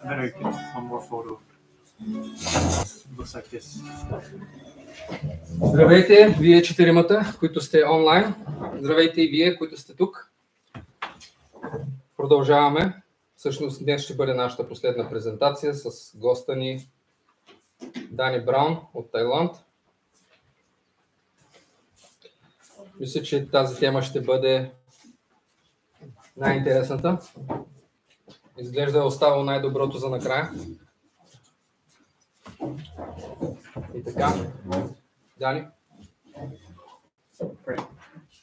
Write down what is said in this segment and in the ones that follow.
Better get one more photo. Looks like this. Здравейте, вие четиримата, които сте онлайн. Здравейте и вие, които сте тук. Продължаваме. Всъщност днес ще бъде нашата последна презентация с госта ни Дани Браун от Тайланд. Мисля, че тази тема ще бъде най-интересната. Изглежда е оставил най-доброто за накрая. И така, Дани.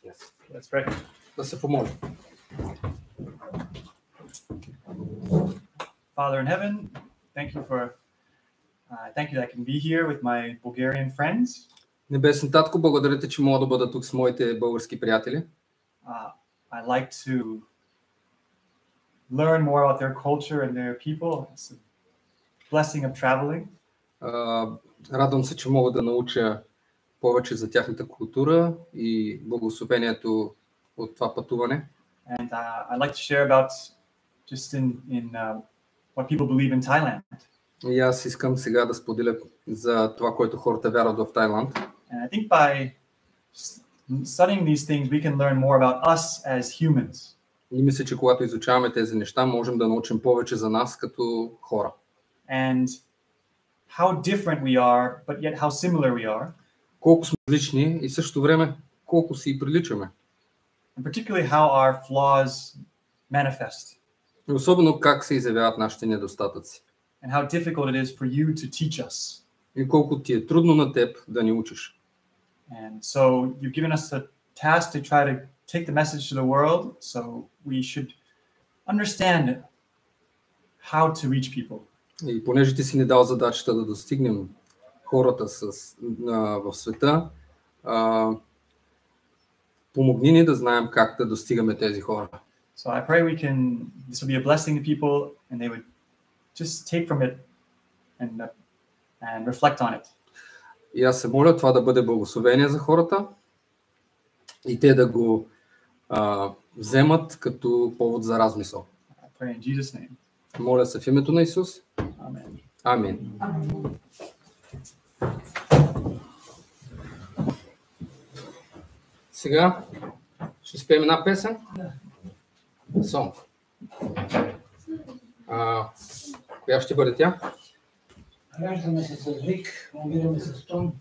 Yes. Let's pray. Да се помоля. Father in heaven, thank you that I can be here with my Bulgarian friends. Небесен Татко, благодаря ти, че мога да бъда тук с моите български приятели. I like to learn more about their culture and their people. It's a blessing of traveling. Радвам се, че мога да науча повече за тяхната култура и благословението от това пътуване. And I like to share about just in what people believe in Thailand. И аз искам сега да споделя за това, което хората вярват в Тайланд. And I think by studying these things, we can learn more about us as humans. И мисля, че когато изучаваме тези неща, можем да научим повече за нас като хора. And how different we are, but yet how similar we are. Колко сме различни и в същото време колко си приличаме. And particularly how our flaws manifest. И особено как се изявяват нашите недостатъци. And how difficult it is for you to teach us. И колко ти е трудно на теб да ни учиш. And so you've given us a task to try to take the message to the world, so we should understand how to reach people. И понеже ти си ни дал задачата да достигнем хората в света, помогни ни да знаем как да достигаме тези хора. So I pray this will be a blessing to people and they would just take from it and reflect on it. И аз се моля това да бъде благословение за хората и те да го вземат като повод за размисъл. I pray in Jesus' name. Моля се в името на Исус. Amen. Амин. Сега ще спеем една песен. Song. Коя ще бъде тя? Раждаме се с вик, умираме с тон.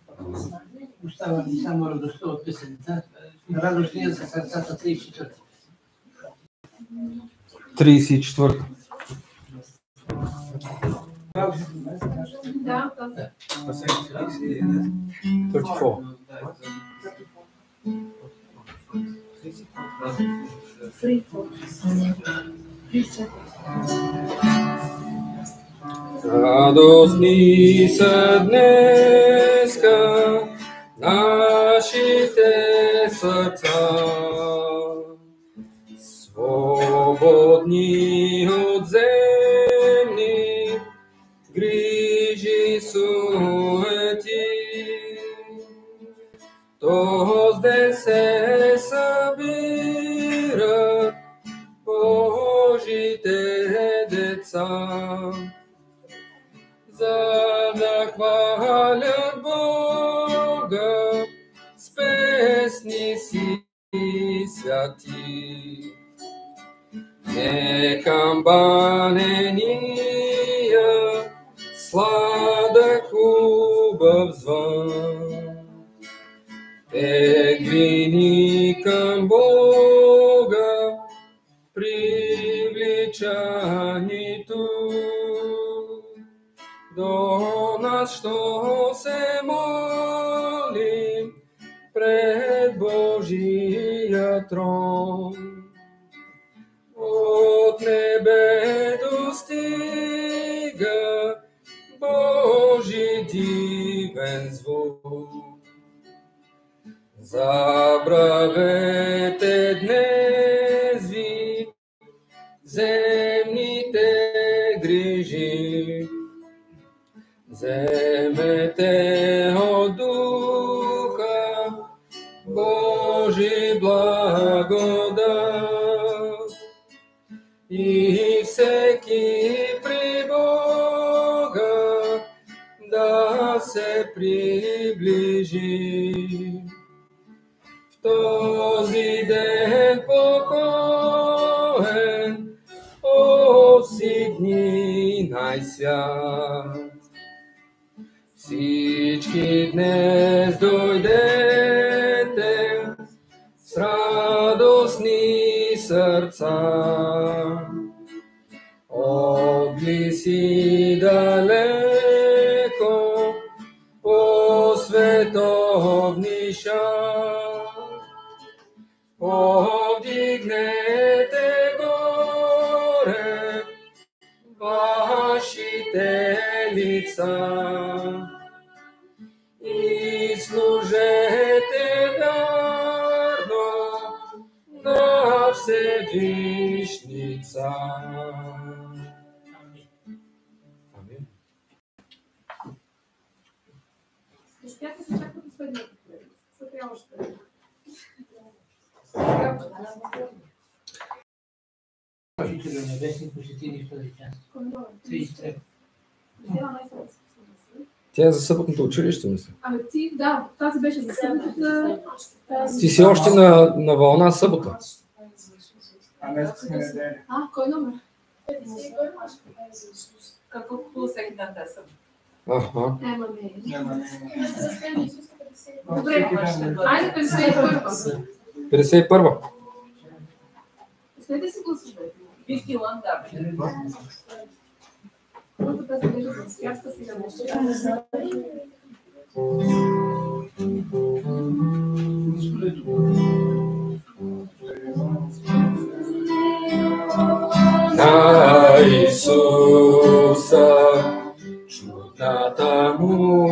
Остава ни само радостта от песента. Радостния са сърцата 34. 34. Да, 34. Радостни са днеска нашите сърца, свободни от земни грижи суети. Тозде се събират Божите деца, за да хвалят Бога с песни си святи. Не камбанения, сладък хубав звън, тегли ни към Бога, привлича ни тук. До нас, що се молим пред Божия трон. От небе достига Божи дивен звук. Забравете днес ви земните грижи, вземете от духа Божи благодат. и всеки при Бога да се приближи. В този ден покоен от си дни най-свят. Всички днес дойдете с радостни сърца. Отблизи далеко по световни шар. Повдигнете горе вашите лица и служете вярно на Всевишница. Амин. Успяхте се чак до последния път. Са трябва още. Учителю небесни, посети ни в този час. 33. Тя е за съботното училище, мисля. Ами ти, да, тази беше за съботата. Ти си още на вълна събота. Кой номер? Какво хубаво всеки ден те са? Аха. Ема не. Добре, Айде 51. 51. Пуснете си гласовете. Вики Лан, да. Първата тази беше за святска сега нещо. На Исуса чудната му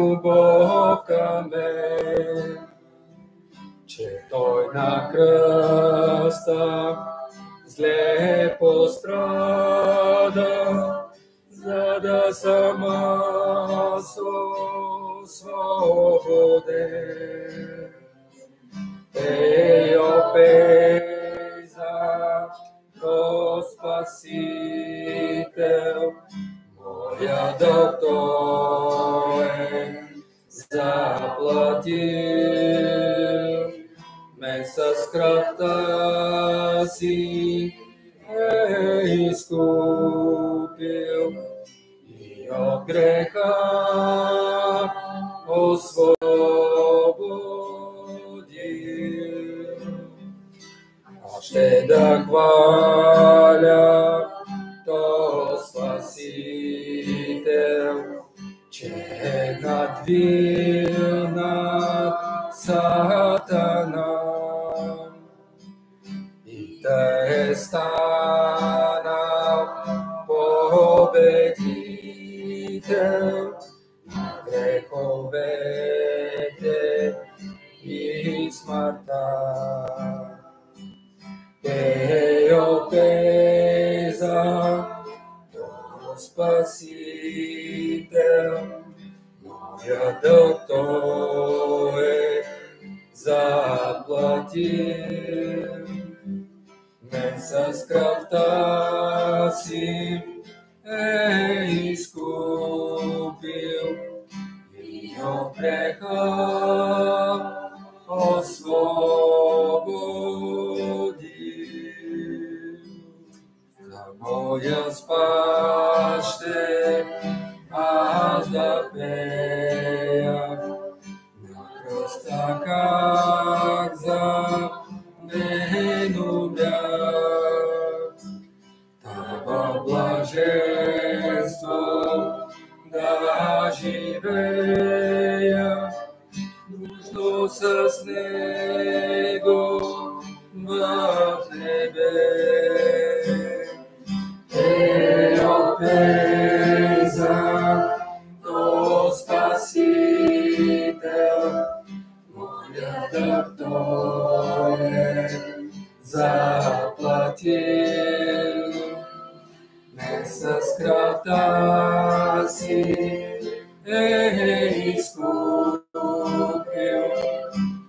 любов към мен, че Той на кръста зле пострада, за да съм аз освободен. Ей, опеза, о Спасител, моя дълг Той заплатил. Мен с кръвта си изкупил и от греха освободил. Аз ще да хваля то Спасител, че е надвил над Сатана и да е станал победител на греховете и смъртта. Ей, опеза, то Спасител, моя дълг Той заплатил. Мен с кръвта си изкупил и от греха освободил. За моя спас ще аз да пея, на кръста как за мен умря. Тава блаженство да живея, дружно с Него в небе. Ей, опеза, то Спасител, моя дълг Той заплатил. Мен с кръвта си изкупил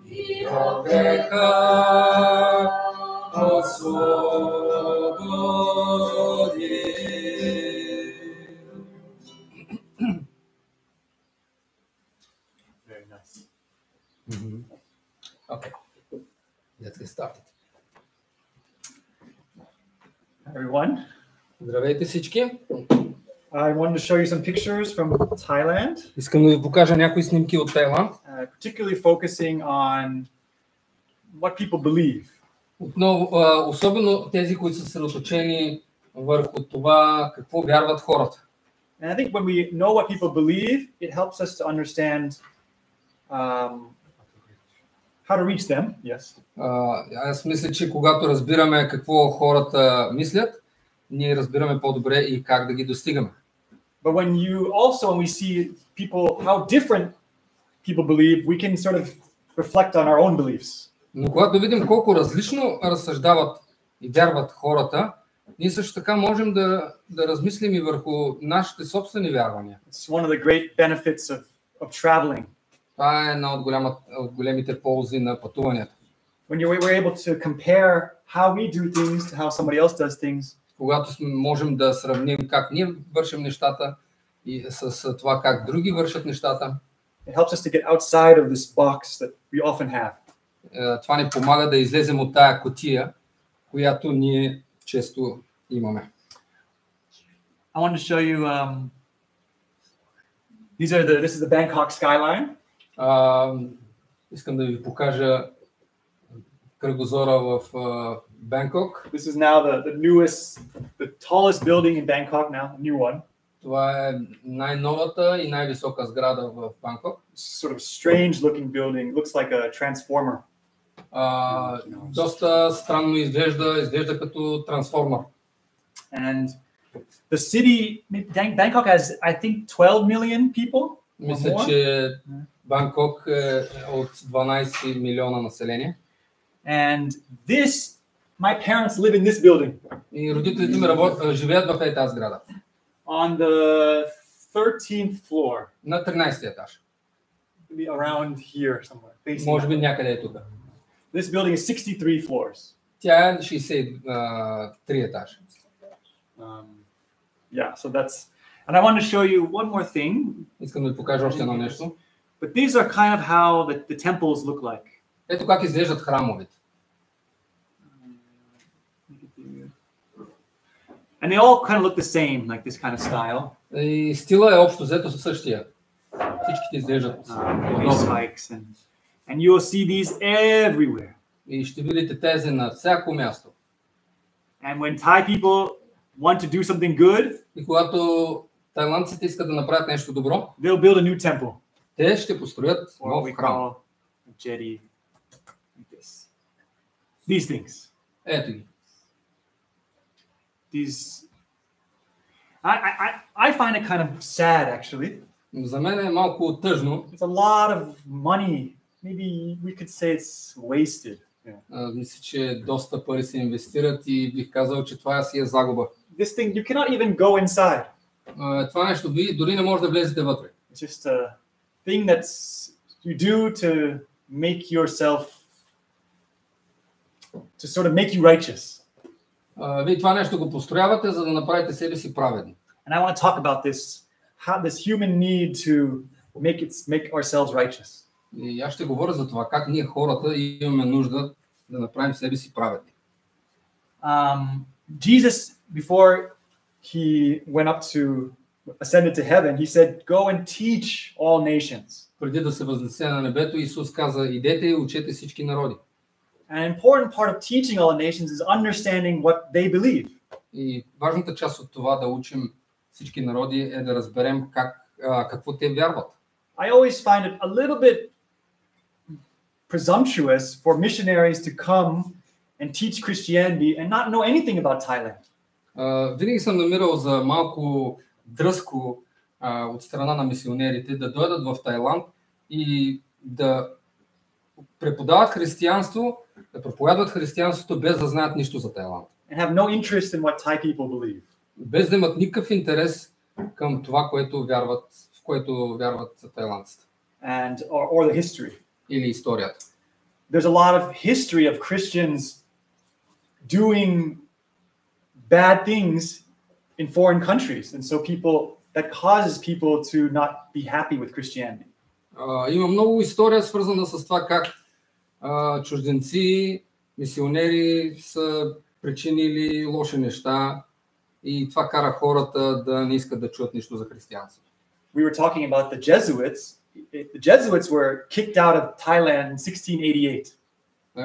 и от греха освободил. освободи. Very nice. Okay, let's get started. Hi, everyone. Здравейте всички! I wanted to show you some pictures from Thailand, Искам да ви покажа някои снимки от Тайланд. Particularly focusing on what people believe. Отново, особено тези, които са съсредоточени върху това какво вярват хората. And I think when we know what people believe, it helps us to understand how to reach them. Yes. Аз мисля, че когато разбираме какво хората мислят, ние разбираме по-добре и как да ги достигаме. But when we see people, how different people believe, we can sort of reflect on our own beliefs. Но когато видим колко различно разсъждават и вярват хората, ние също така можем да размислим и върху нашите собствени вярвания. It's one of the great benefits of traveling. Това е една от големите ползи на пътуванията. When we're able to compare how we do things to how somebody else does things. Когато можем да сравним как ние вършим нещата и с това как други вършат нещата. It helps us to get outside of this box that we often have. Това ни помага да излезем от тая кутия, която ние често имаме. I want to show you this is the Bangkok skyline. Искам да ви покажа кръгозора в Бангкок. This is now the tallest building in Bangkok now, a new one. Това е най-новата и най-висока сграда в Бангкок. Sort of strange looking building, looks like a transformer. Доста странно изглежда като трансформер. And the city, Bangkok has, I think, 12 million people. Мисля, че Бангкок е от 12 милиона население. And my parents live in this building. И родителите ми живеят в тази сграда. On the 13th floor. На 13 етаж. Maybe around here somewhere. Може би някъде е тук. This building is 63 floors. Тя е 63 етажа. Yeah, so that's, and I want to show you one more thing. Искам да ви покажа още едно нещо. But these are kind of how the temples look like. Ето как изглеждат храмовете. And they all kind of look the same, like this kind of style. И стила е общо взето същия. Всичките изглеждат spikes and you will see these everywhere. И ще видите тези на всяко място. And when Thai people want to do something good, и когато тайландците искат да направят нещо добро, they'll build a new temple. Те ще построят нов храм. Jetty, like this. These things. Ето ги. I find it kind of sad, actually. За мен е малко тъжно. It's a lot of money. Maybe we could say it's wasted. Мисля, че доста пари се инвестират и бих казал, че това си е загуба. This thing, you cannot even go inside. Това нещо, ви дори не може да влезете вътре. It's just a thing that you do to make yourself, to sort of make you righteous. Вие това нещо го построявате, за да направите себе си праведни. And I want to talk about this human need to make ourselves righteous. И аз ще говоря за това, как ние хората имаме нужда да направим себе си праведни. Jesus, before he ascended to heaven, he said, "Go and teach all nations." Преди да се възнесе на небето, Исус каза: идете и учете всички народи. An important part of teaching all nations is understanding what they believe. И важната част от това да учим всички народи е да разберем какво те вярват. I always find it a little bit presumptuous for missionaries to come and teach Christianity and not know anything about Thailand. Винаги съм намирал за малко дръзко от страна на мисионерите да дойдат в Тайланд и да преподават християнство, да проповядват християнството без да знаят нищо за Тайланд. And have no interest in what Thai people believe. Без да имат никакъв интерес към това, в което вярват тайландците. Or the history. Или историята. There's a lot of history of Christians doing bad things in foreign countries, and so that causes people to not be happy with Christianity. Има много история свързана с това как чужденци, мисионери са причинили лоши неща и това кара хората да не искат да чуят нищо за християнството. We were talking about the Jesuits. The Jesuits were kicked out of Thailand in 1688.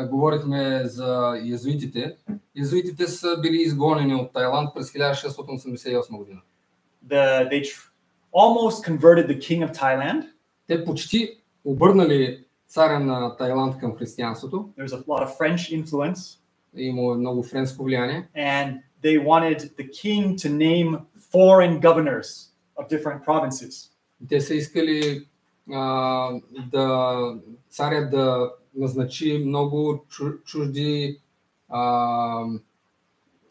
Говорихме за езуитите. Езуитите са били изгонени от Тайланд през 1688 година. They almost converted the king of Thailand. Те почти обърнали царя на Тайланд към християнството. There was a lot of French influence. Има много френско влияние. And they wanted the king to name foreign governors of different provinces. Те са искали царя да назначи много чужди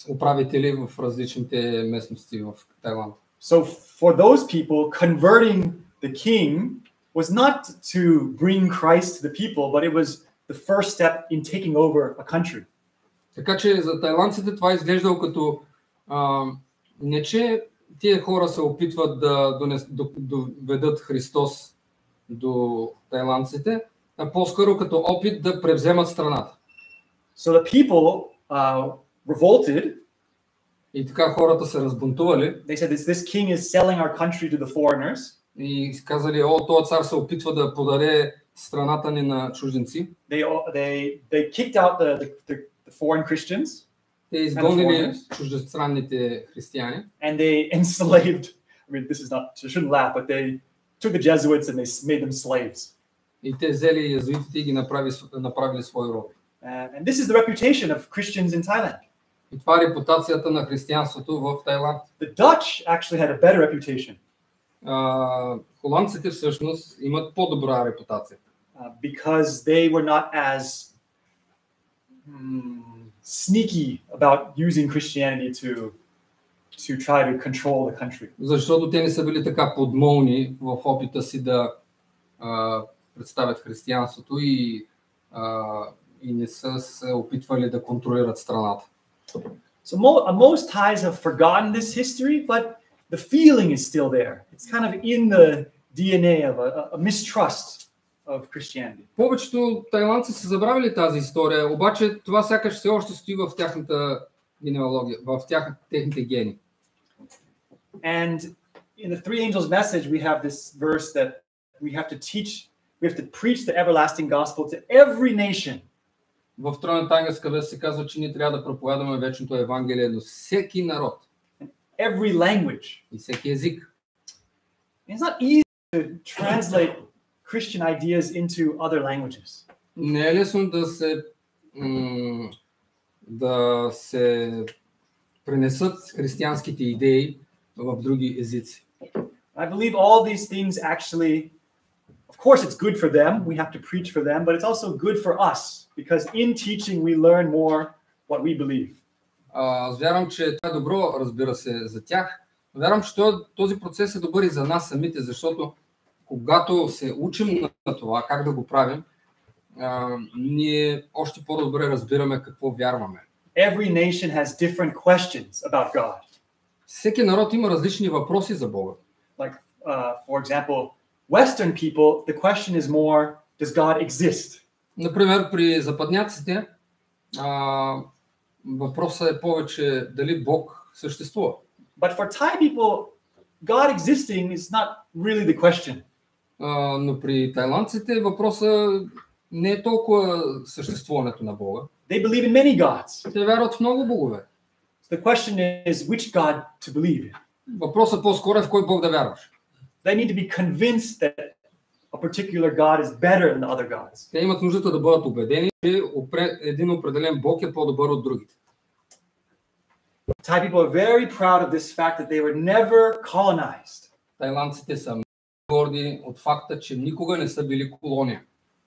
управители в различните местности в Тайланд. So for those people, converting the king was not to bring Christ to the people, but it was the first step in taking over a country. Така че за тайландците това изглеждало като не че тия хора се опитват да доведат Христос до тайландците, а по-скоро като опит да превземат страната. So the people revolted. И така хората се разбунтували. They said this king is selling our country to the foreigners. И казали, този цар се опитва да подаде страната ни на чужденци. They kicked out the foreign Christians. Те изгонили чуждестранните християни. And they enslaved. I mean, this is not. I shouldn't laugh, but they took the Jesuits and they made them slaves. И те взели езуитите и ги направили свои роби. And this is the reputation of Christians in Thailand. И това е репутацията на християнството в Тайланд. The Dutch actually had a better reputation. Холандците всъщност имат по-добра репутация. Because they were not as sneaky about using Christianity to try to control the country. Защото те не са били така подмолни в опита си да представят християнството и не са се опитвали да контролират страната. So most Thais have forgotten this history, but the feeling is still there. It's kind of in the DNA of a mistrust of Christianity. Повечето тайландци са забравили тази история, обаче това сякаш все още стои в тяхната генеалогия, в техните гени. And in the Three Angels message, we have this verse that we have to preach the everlasting gospel to every nation. В Тройната ангелска вест се казва, че ние трябва да проповядваме вечното евангелие до всеки народ. Every language. И всеки език. It's not easy to translate Christian ideas into other languages. Не е лесно да се пренесат християнските идеи в други езици. I believe all these things actually, of course it's good for them, we have to preach for them, but it's also good for us, because in teaching we learn more what we believe. Аз вярвам, че това е добро, разбира се, за тях. Вярвам, че този процес е добър и за нас самите, защото когато се учим на това, как да го правим, ние още по-добре разбираме какво вярваме. Every nation has different questions about God. Всеки народ има различни въпроси за Бога. Like, for example, Western people, the question is more, does God exist? Например, при западняците въпросът е повече дали Бог съществува. But for Thai people, God existing is not really the question. Но при тайландците въпросът не е толкова съществуването на Бога. They believe in many gods. Те вярват в много богове. The question is which God to believe in. Въпросът по-скоро е в кой Бог да вярваш. They need to be convinced that a particular God is better than the other gods. Те имат нуждата да бъдат убедени, че един определен Бог е по-добър от другите. Thai people are very proud of this fact that they were never colonized. Тайландците са много горди от факта, че никога не са били колония.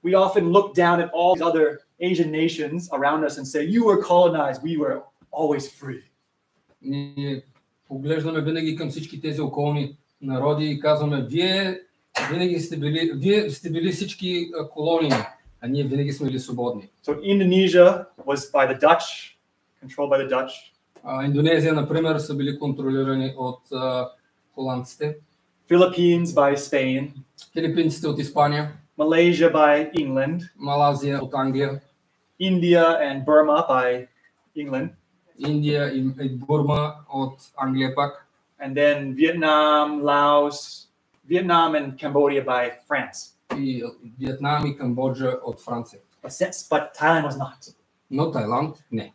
We often look down at all these other Asian nations around us and say, you were colonized, we were always free. Ние поглеждаме винаги към всички тези околни народи и казваме, вие сте били всички колонии, а ние винаги сме били свободни. So Indonesia was by the Dutch controlled by the Dutch. Индонезия, например, са били контролирани от холандците. Philippines by Spain. Филипинците от Испания. Malaysia by England. Малазия от Англия. India and Burma by England. Индия и Бурма от Англия пак. And then Vietnam and Cambodia by France. И Виетнам и Камбоджа от Франция. But Thailand was not. Но Тайланд не.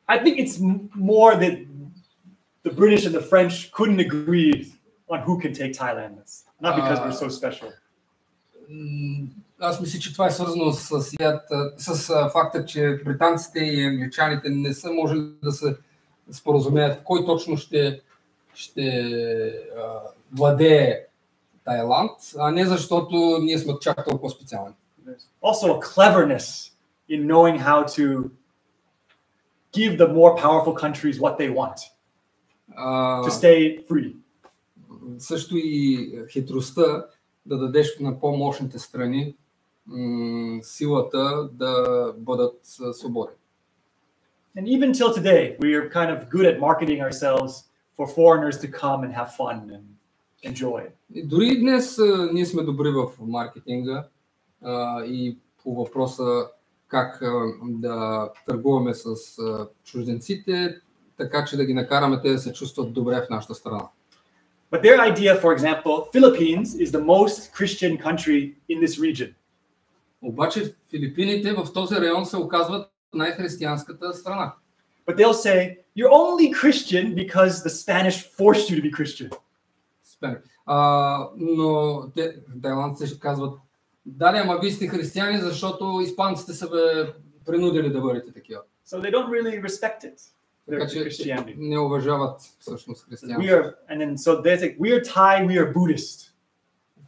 I think it's more that the British and the French couldn't agree on who can take Thailand. It's not because we're so special. Аз мисля, че това е свързано с факта, че британците и англичаните не са можели да се споразумеят кой точно ще владее Тайланд, а не защото ние сме чак толкова специални. Also a cleverness in knowing how to give the more powerful countries what they want to stay free. Също и хитростта да дадеш на по-мощните страни силата да бъдат свободни. And even till today, we are kind of good at marketing ourselves for foreigners to come and have fun and enjoy. И дори днес ние сме добри в маркетинга и по въпроса как да търгуваме с чужденците, така че да ги накараме те да се чувстват добре в нашата страна. But their idea, for example, Philippines is the most Christian country in this region. Обаче Филипините в този район се оказват най-християнската страна. But they'll say, you're only Christian because the Spanish forced you to be Christian. Но тайландците ще казват, дали, ама вие сте християни, защото испанците са бе принудили да бъдете такива. So they don't really respect it. Така че не уважават всъщност християнството. And then so they say, we are Thai, we are Buddhist.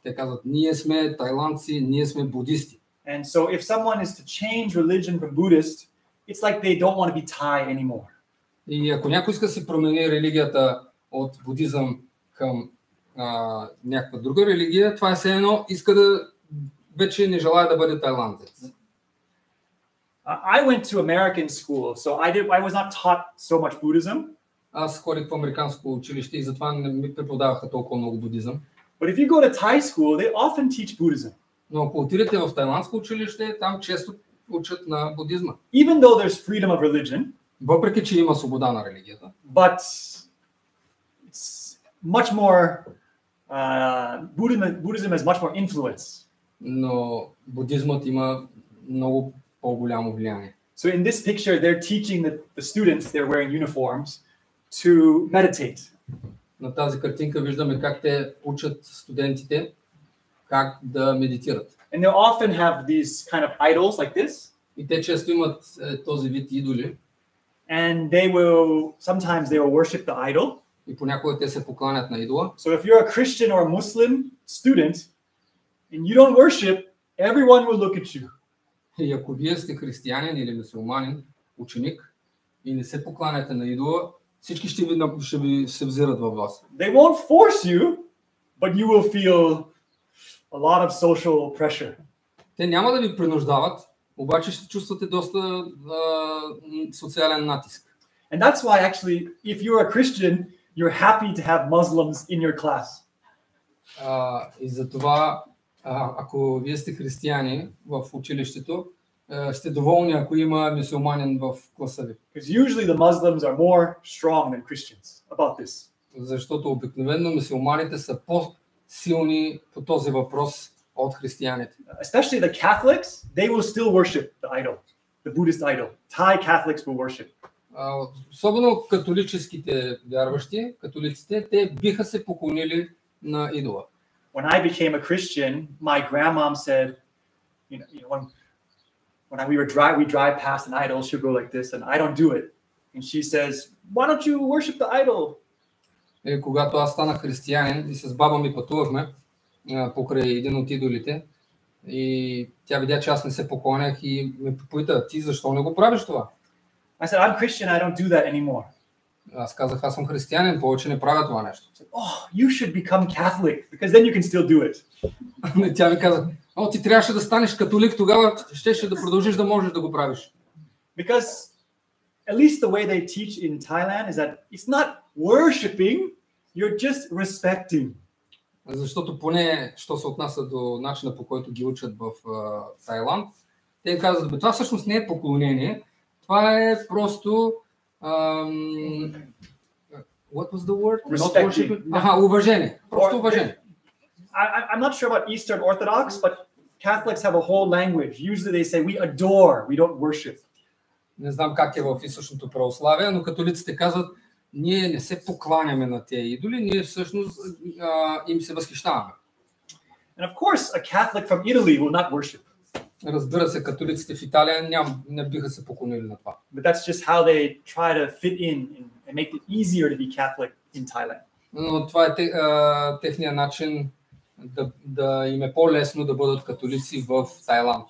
Те казват, ние сме тайландци, ние сме будисти. And so if someone is to change religion from Buddhist, it's like they don't want to be Thai anymore. И ако някой иска да се промени религията от будизъм към някаква друга религия, това е все едно иска да вече не желая да бъде тайландец. I went to American school, so I was not taught so much Buddhism. Аз ходих в американско училище и затова не ми преподаваха толкова много будизъм. But if you go to Thai school, they often teach Buddhism. Но ако отидете в тайландско училище, там често учат на будизма. Even though there's freedom of religion, въпреки че има свобода на религията, but it's much more Buddhism has much more influence. Но будизмът има много по-голямо влияние. So in this picture, they're teaching the students, they're wearing uniforms, to meditate. На тази картинка виждаме как те учат студентите как да медитират. And they often have these kind of idols like this. И те често имат този вид идоли. And sometimes they will worship the idol. И понякога те се покланят на идола. So if you're a Christian or a Muslim student and you don't worship, everyone will look at you. И ако вие сте християнин или мюсюлманин, ученик, и не се покланяте на идола, всички ще ви се взират във вас. They won't force you, but you will feel a lot of social pressure. Те няма да ви принуждават, обаче ще чувствате доста социален натиск. And that's why actually, if you're a Christian, you're happy to have Muslims in your class. И затова, ако вие сте християни в училището, сте доволни, ако има мюсюлманин в класа ви. Because usually the Muslims are more strong than Christians about this. Защото обикновено мюсюлманите са по-силни по този въпрос от християните. Especially the Catholics, they will still worship the idol, the Buddhist idol. Thai Catholics will worship. Особено католическите вярващи, католиците, те биха се поклонили на идола. When I became a Christian, my grandmom said, when we drive past an idol, she'll go like this, and I don't do it. And she says, why don't you worship the idol? И когато аз станах християнин и с баба ми пътувахме покрай един от идолите, и тя видя, че аз не се поклонях и ме попита, ти защо не го правиш това? I said, I'm Christian, I don't do that anymore. Аз казах, аз съм християнин, повече не правя това нещо. Oh, you should become Catholic, because then you can still do it. Тя ми каза, ти трябваше да станеш католик, тогава щеше да продължиш да можеш да го правиш. Because at least the way they teach in Thailand is that it's not worshiping, you're just respecting. Защото поне, що се отнася до начина, по който ги учат в Тайланд, те казват, това всъщност не е поклонение, това е просто what was the word? Уважение. Просто уважение. I'm not sure about Eastern Orthodox, but Catholics have a whole language. Usually they say we adore, we don't worship. Не знам как е в източното православие, но католиците казват, ние не се покланяме на тези идоли, ние всъщност им се възхищаваме. And of course, a Catholic from Italy will not worship. Разбира се, католиците в Италия не биха се поклонили на това. But that's just how they try to fit in and make it easier to be Catholic in Thailand. Но това е техният начин да им е по-лесно да бъдат католици в Тайланд.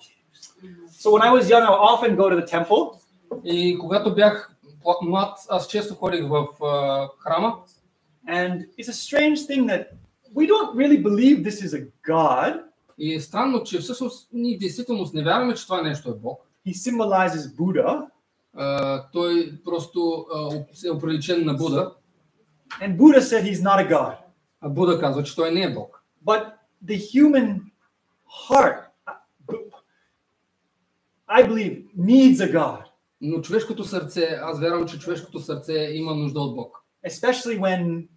So when I was young, I would often go to the temple. И когато бях млад, аз често ходих в храма. And it's a strange thing that we don't really believe this is a God. И е странно, че всъщност ние действително не вярваме, че това нещо е Бог. He symbolizes Buddha. Той просто е оприличен на Буда. And Buddha said he's not a God. А Буда казва, че той не е Бог. But the human heart, I believe, needs a God. Но човешкото сърце, аз вярвам, че човешкото сърце има нужда от Бог. Especially when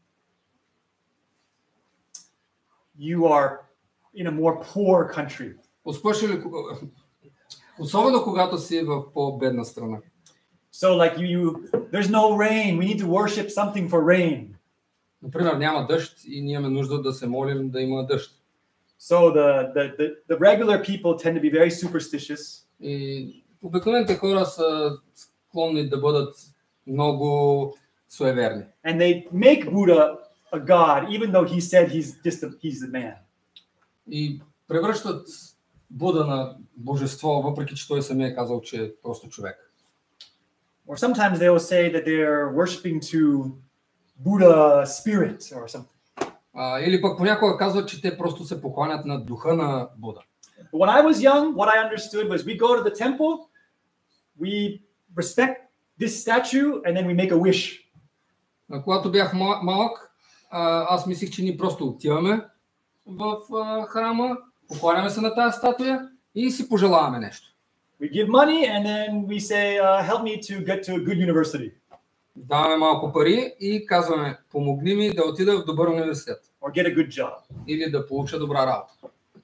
you are in a more poor country. Особено когато си в по-бедна страна. So like there's no rain, we need to worship something for rain. Например, няма дъжд и ние имаме нужда да се молим да има дъжд. So the regular people tend to be very superstitious. И обикновените хора са склонни да бъдат много суеверни. And they make Buddha a god, even though he said he's a man. И превръщат Буда на божество, въпреки че той самия е казал, че е просто човек. Or sometimes they will say that they're worshiping to Buddha spirit or something. Или пък понякога казват, че те просто се покланят на духа на Буда. But when I was young, what I understood was we go to the temple, we respect this statue, and then we make a wish. Когато бях малък, аз мислих, че ние просто отиваме в храма, покланяме се на тази статуя и си пожелаваме нещо. We give money and then we say, help me to get to a good university. Даваме малко пари и казваме, помогни ми да отида в добър университет. Or get a good job. Или да получа добра работа.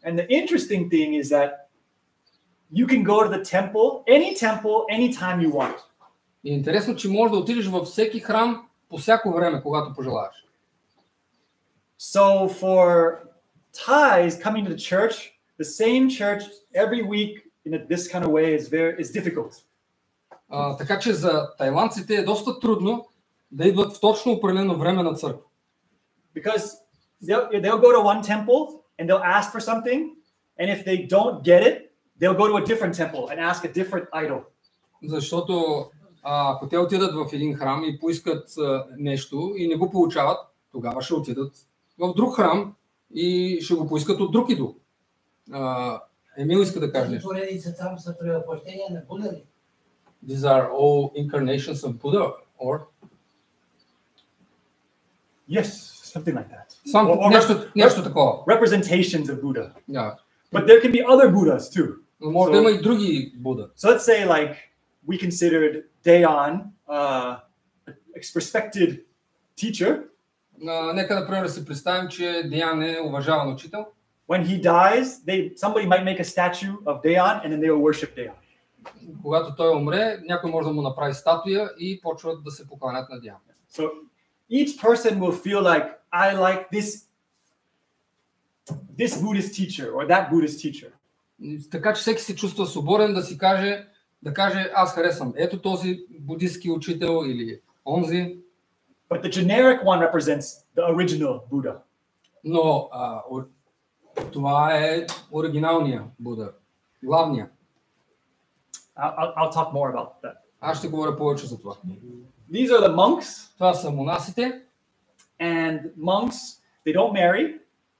And the interesting thing is that you can go to the temple, anytime you want. И е интересно, че можеш да отидеш във всеки храм по всяко време, когато пожелаеш. So for Thais coming to the church, the same church every week in this kind of way is difficult. Така че за тайландците е доста трудно да идват в точно определено време на църква. Because they'll go to one temple and they'll ask for something, and if they don't get it, they'll go to a different temple and ask a different idol. Защото ако те отидат в един храм и поискат нещо и не го получават, тогава ще отидат в друг храм и ще го поискат от друг идол. Емил иска да каже нещо. Поредицата са превъплъщения на Буда ли? These are all incarnations of Buddha, or? Yes, something like that. Нещо такова. Representations of Buddha. Yeah. But there can be other Buddhas too. Но може да има и други Буда. So let's say like we considered Dayan a respected teacher. Нека например да си представим, че Деян е уважаван учител. When he dies, somebody might make a statue of Dayan and then they will worship Dayan. Когато той умре, някой може да му направи статуя и почват да се покланят на Деян. So each person will feel like I like this Buddhist teacher or that Buddhist teacher. Така че всеки се чувства свободен да каже аз харесвам ето този будистки учител или онзи. But the generic one represents the original Buddha. Но това е оригиналния Буда, главния. I'll talk more about that. Аз ще говоря повече за това. These are the monks. Това са монасите. And monks, they don't marry.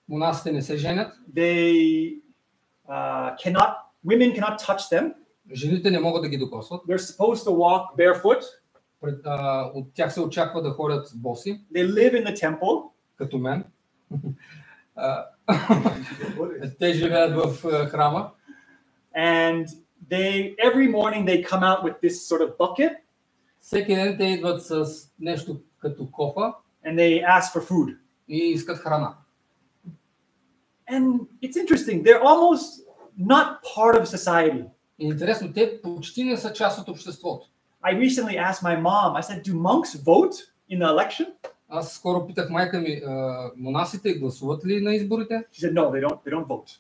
Монасите не се женят. Women cannot touch them. Жените не могат да ги докосват. They're supposed to walk barefoot. От тях се очаква да ходят боси, They live in the temple. като мен. Те живеят в храма. And every morning they come out with this sort of bucket. Всеки ден те идват с нещо като кофа And they ask for food. и искат храна. And it's interesting. They're almost not part of society. И интересно, те почти не са част от обществото. I recently asked my mom, I said, do monks vote in the election? Аз скоро питах майка ми, монасите гласуват ли на изборите? She said, no, they don't vote.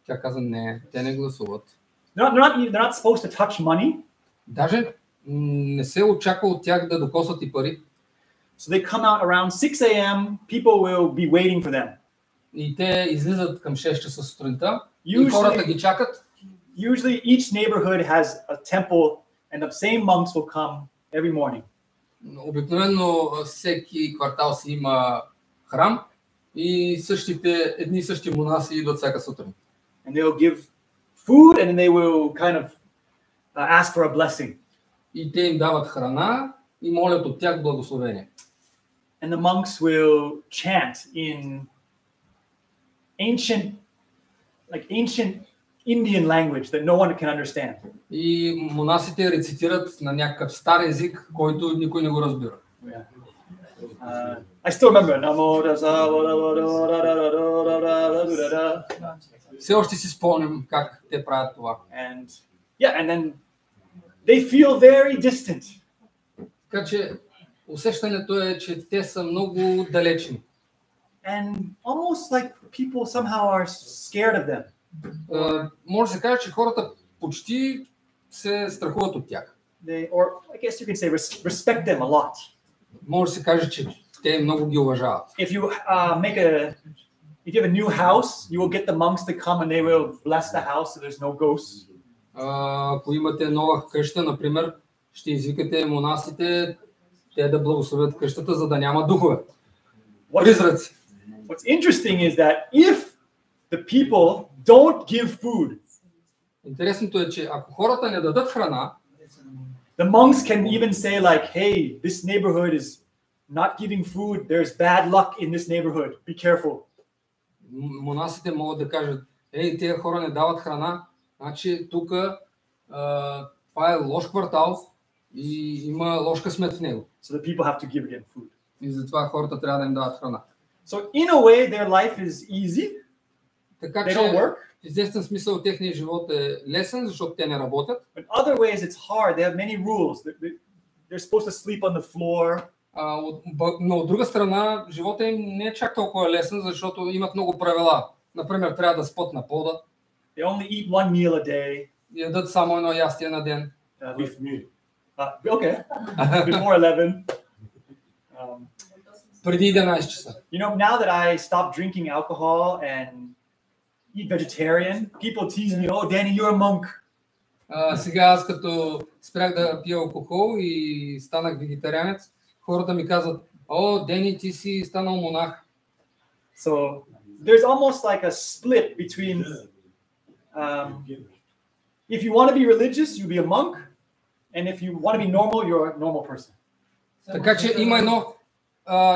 Тя каза, не, те не гласуват. They're not supposed to touch money. Даже не се очаква от тях да докосват и пари. So they come out around 6 a.m. People will be waiting for them. И те излизат към 6 часа сутринта и Usually- хората ги чакат. Usually each neighborhood has a temple and the same monks will come every morning. Обикновено всеки квартал си има храм и едни и същи монаси идват всяка сутрин. And they'll give food and then they will kind of ask for a blessing. И те им дават храна и молят от тях благословение. And the monks will chant in ancient Indian language that no one can understand. И монасите рецитират на някакъв стар език, който никой не го разбира. I still remember. Все още си спомням как те правят това. And then they feel very distant. Така че усещането е, че те са много далечни. And almost like people somehow are scared of them. Може да се каже, че хората почти се страхуват от тях. Or I guess you can say respect them a lot. Може да се каже, че те много ги уважават. If you have a new house, you will get the monks to come and they will bless the house so there's no ghosts. Ако имате нова къща, например, ще извикате монасите, те да благословят къщата, за да няма духове. Призраци. What's interesting is that if the people don't give food, Интересното е, че ако хората не дадат храна, the monks can even say like, hey, this neighborhood is not giving food. There's bad luck in this neighborhood. Be careful. монасите могат да кажат, тези хора не дават храна, значи тук това е лош квартал и има лош късмет в него. So the people have to give again food. И затова хората трябва да им дават храна. So in a way, their life is easy. Така They че don't work. в известен смисъл техният живот е лесен, защото те не работят. In other ways, it's hard. They have many rules. They're supposed to sleep on the floor. Но от друга страна, живота им не е чак толкова лесен, защото имат много правила. Например, трябва да спят на пода. They only eat one meal a day. Ядат само едно ястие на ден. Okay. Before 11. Преди 11 часа. You know, now that I stopped drinking alcohol and eat vegetarian, people tease me, oh, Danny, you're a monk. Сега аз като спрях да пия алкохол и станах вегетарианец, хората ми казват, о, Дени, ти си станал монах. So there's almost like a split between if you want to be religious, you be a monk, and if you want to be normal, you're a normal person. Така че има едно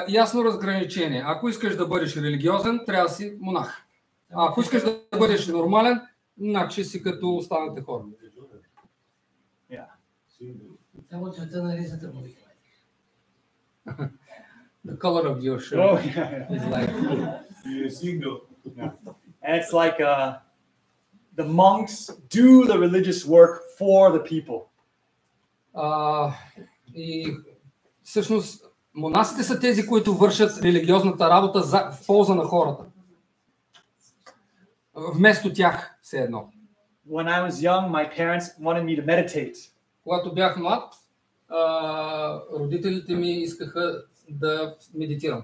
ясно разграничение. Ако искаш да бъдеш религиозен, трябва да си монах. А ако искаш да бъдеш нормален, значи си като останалите хора. Само цвета на ризата му. The color of your shirt Oh, yeah. is like... And it's like the monks do the religious work for the people. И всъщност монасите са тези, които вършат религиозната работа в полза на хората. Вместо тях все едно. When I was young, my parents wanted me to meditate. Когато бях млад, родителите ми искаха да медитирам.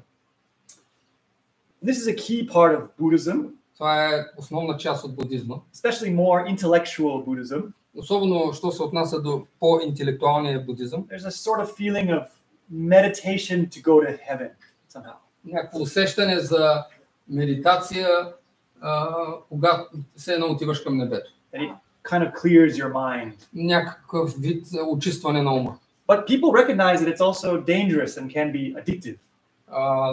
This is a key part of Buddhism. Това е основна част от будизма. Especially more intellectual Buddhism. Особено, що се отнася до по-интелектуалния будизъм. There's a sort of feeling of meditation to go to heaven somehow. Някакво усещане за медитация, когато все едно отиваш към небето. And it kind of clears your mind. Някакъв вид очистване на ума. But people recognize that it's also dangerous and can be addictive.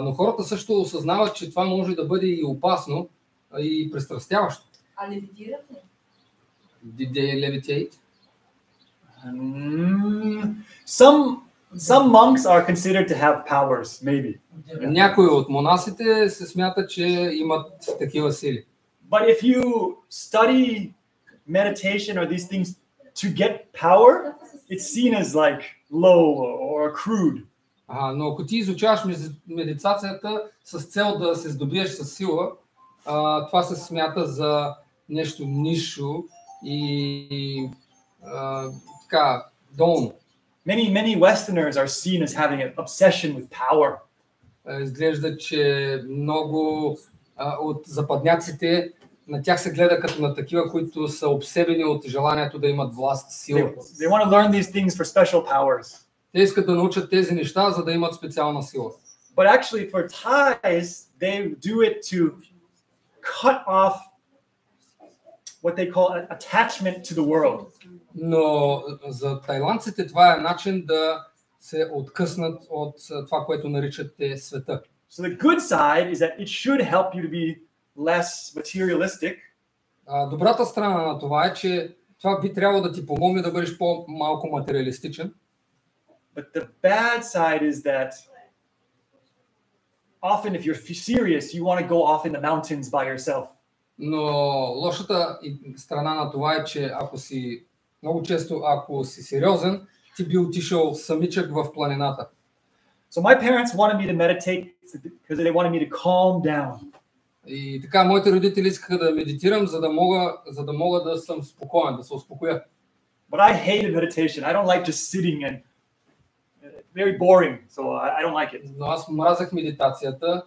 Но хората също осъзнават, че това може да бъде и опасно, и пристрастяващо. А левитират ли? Did they levitate? Some monks are considered to have powers, maybe. Някои от монасите се смятат, че имат такива сили. But if you study meditation or these things to get power, it's seen as like low or crude. Но ако ти изучаваш медитацията с цел да се здобиеш със сила, това се смята за нещо ниско и така долно. Many Westerners are seen as having an obsession with power. Изглежда, че много от западняците на тях се гледа като на такива, които са обсебени от желанието да имат власт, сила. They want to learn these things for special powers. Те искат да научат тези неща, за да имат специална сила. But actually for Thais, they do it to cut off what they call attachment to the world. Но за тайландците това е начин да се откъснат от това, което наричат те света. So the good side is that it should help you to be less materialistic. Добрата страна на това е, че това би трябвало да ти помогне да бъдеш по-малко материалистичен. But the bad side is that often if you're serious, you want to go off in the mountains by yourself. Но лошата страна на това е, че ако си много често, ако си сериозен, ти би отишъл самичък в планината. So my parents wanted me to meditate because they wanted me to calm down. И така, моите родители искаха да медитирам, за да мога да съм спокоен, да се успокоя. But I hated meditation. I don't like just sitting and very boring, so I don't like it. Но аз мразах медитацията.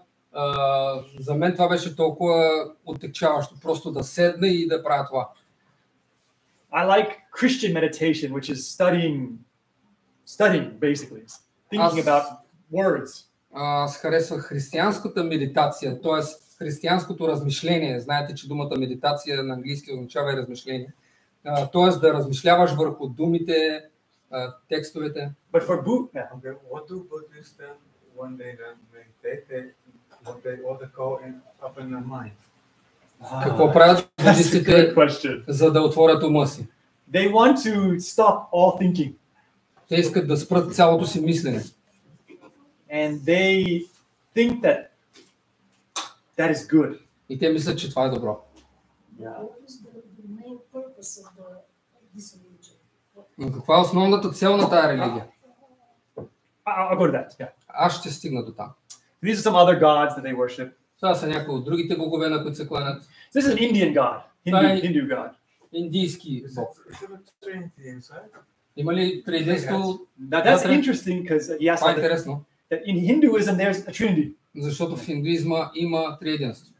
За мен това беше толкова отекчаващо, просто да седна и да правя това. I like Christian meditation, which is studying basically, thinking about words. Аз харесвах християнската медитация, т.е. християнското размишление. Знаете, че думата медитация на английски означава и размишление. Т.е. да размишляваш върху думите, текстовете. But for what do Buddhists then when they meditate? What they call open their mind? Какво правят будистите, question. за да отворят ума си? They want to stop all thinking. Те искат да спрат цялото си мислене. And they think that is good. И те мислят, че това е добро. Но каква е основната цел на тази религия? I'll go to that. Yeah. Аз ще стигна до там. These are some other gods that they worship. Това са някои от другите богове, на които се кланят. This is an Indian god, Hindu god. Индийски бог. Trinity inside. Има ли триединство? That's interesting because Това е интересно, that in Hinduism there's a trinity. защото в индуизма има триединство.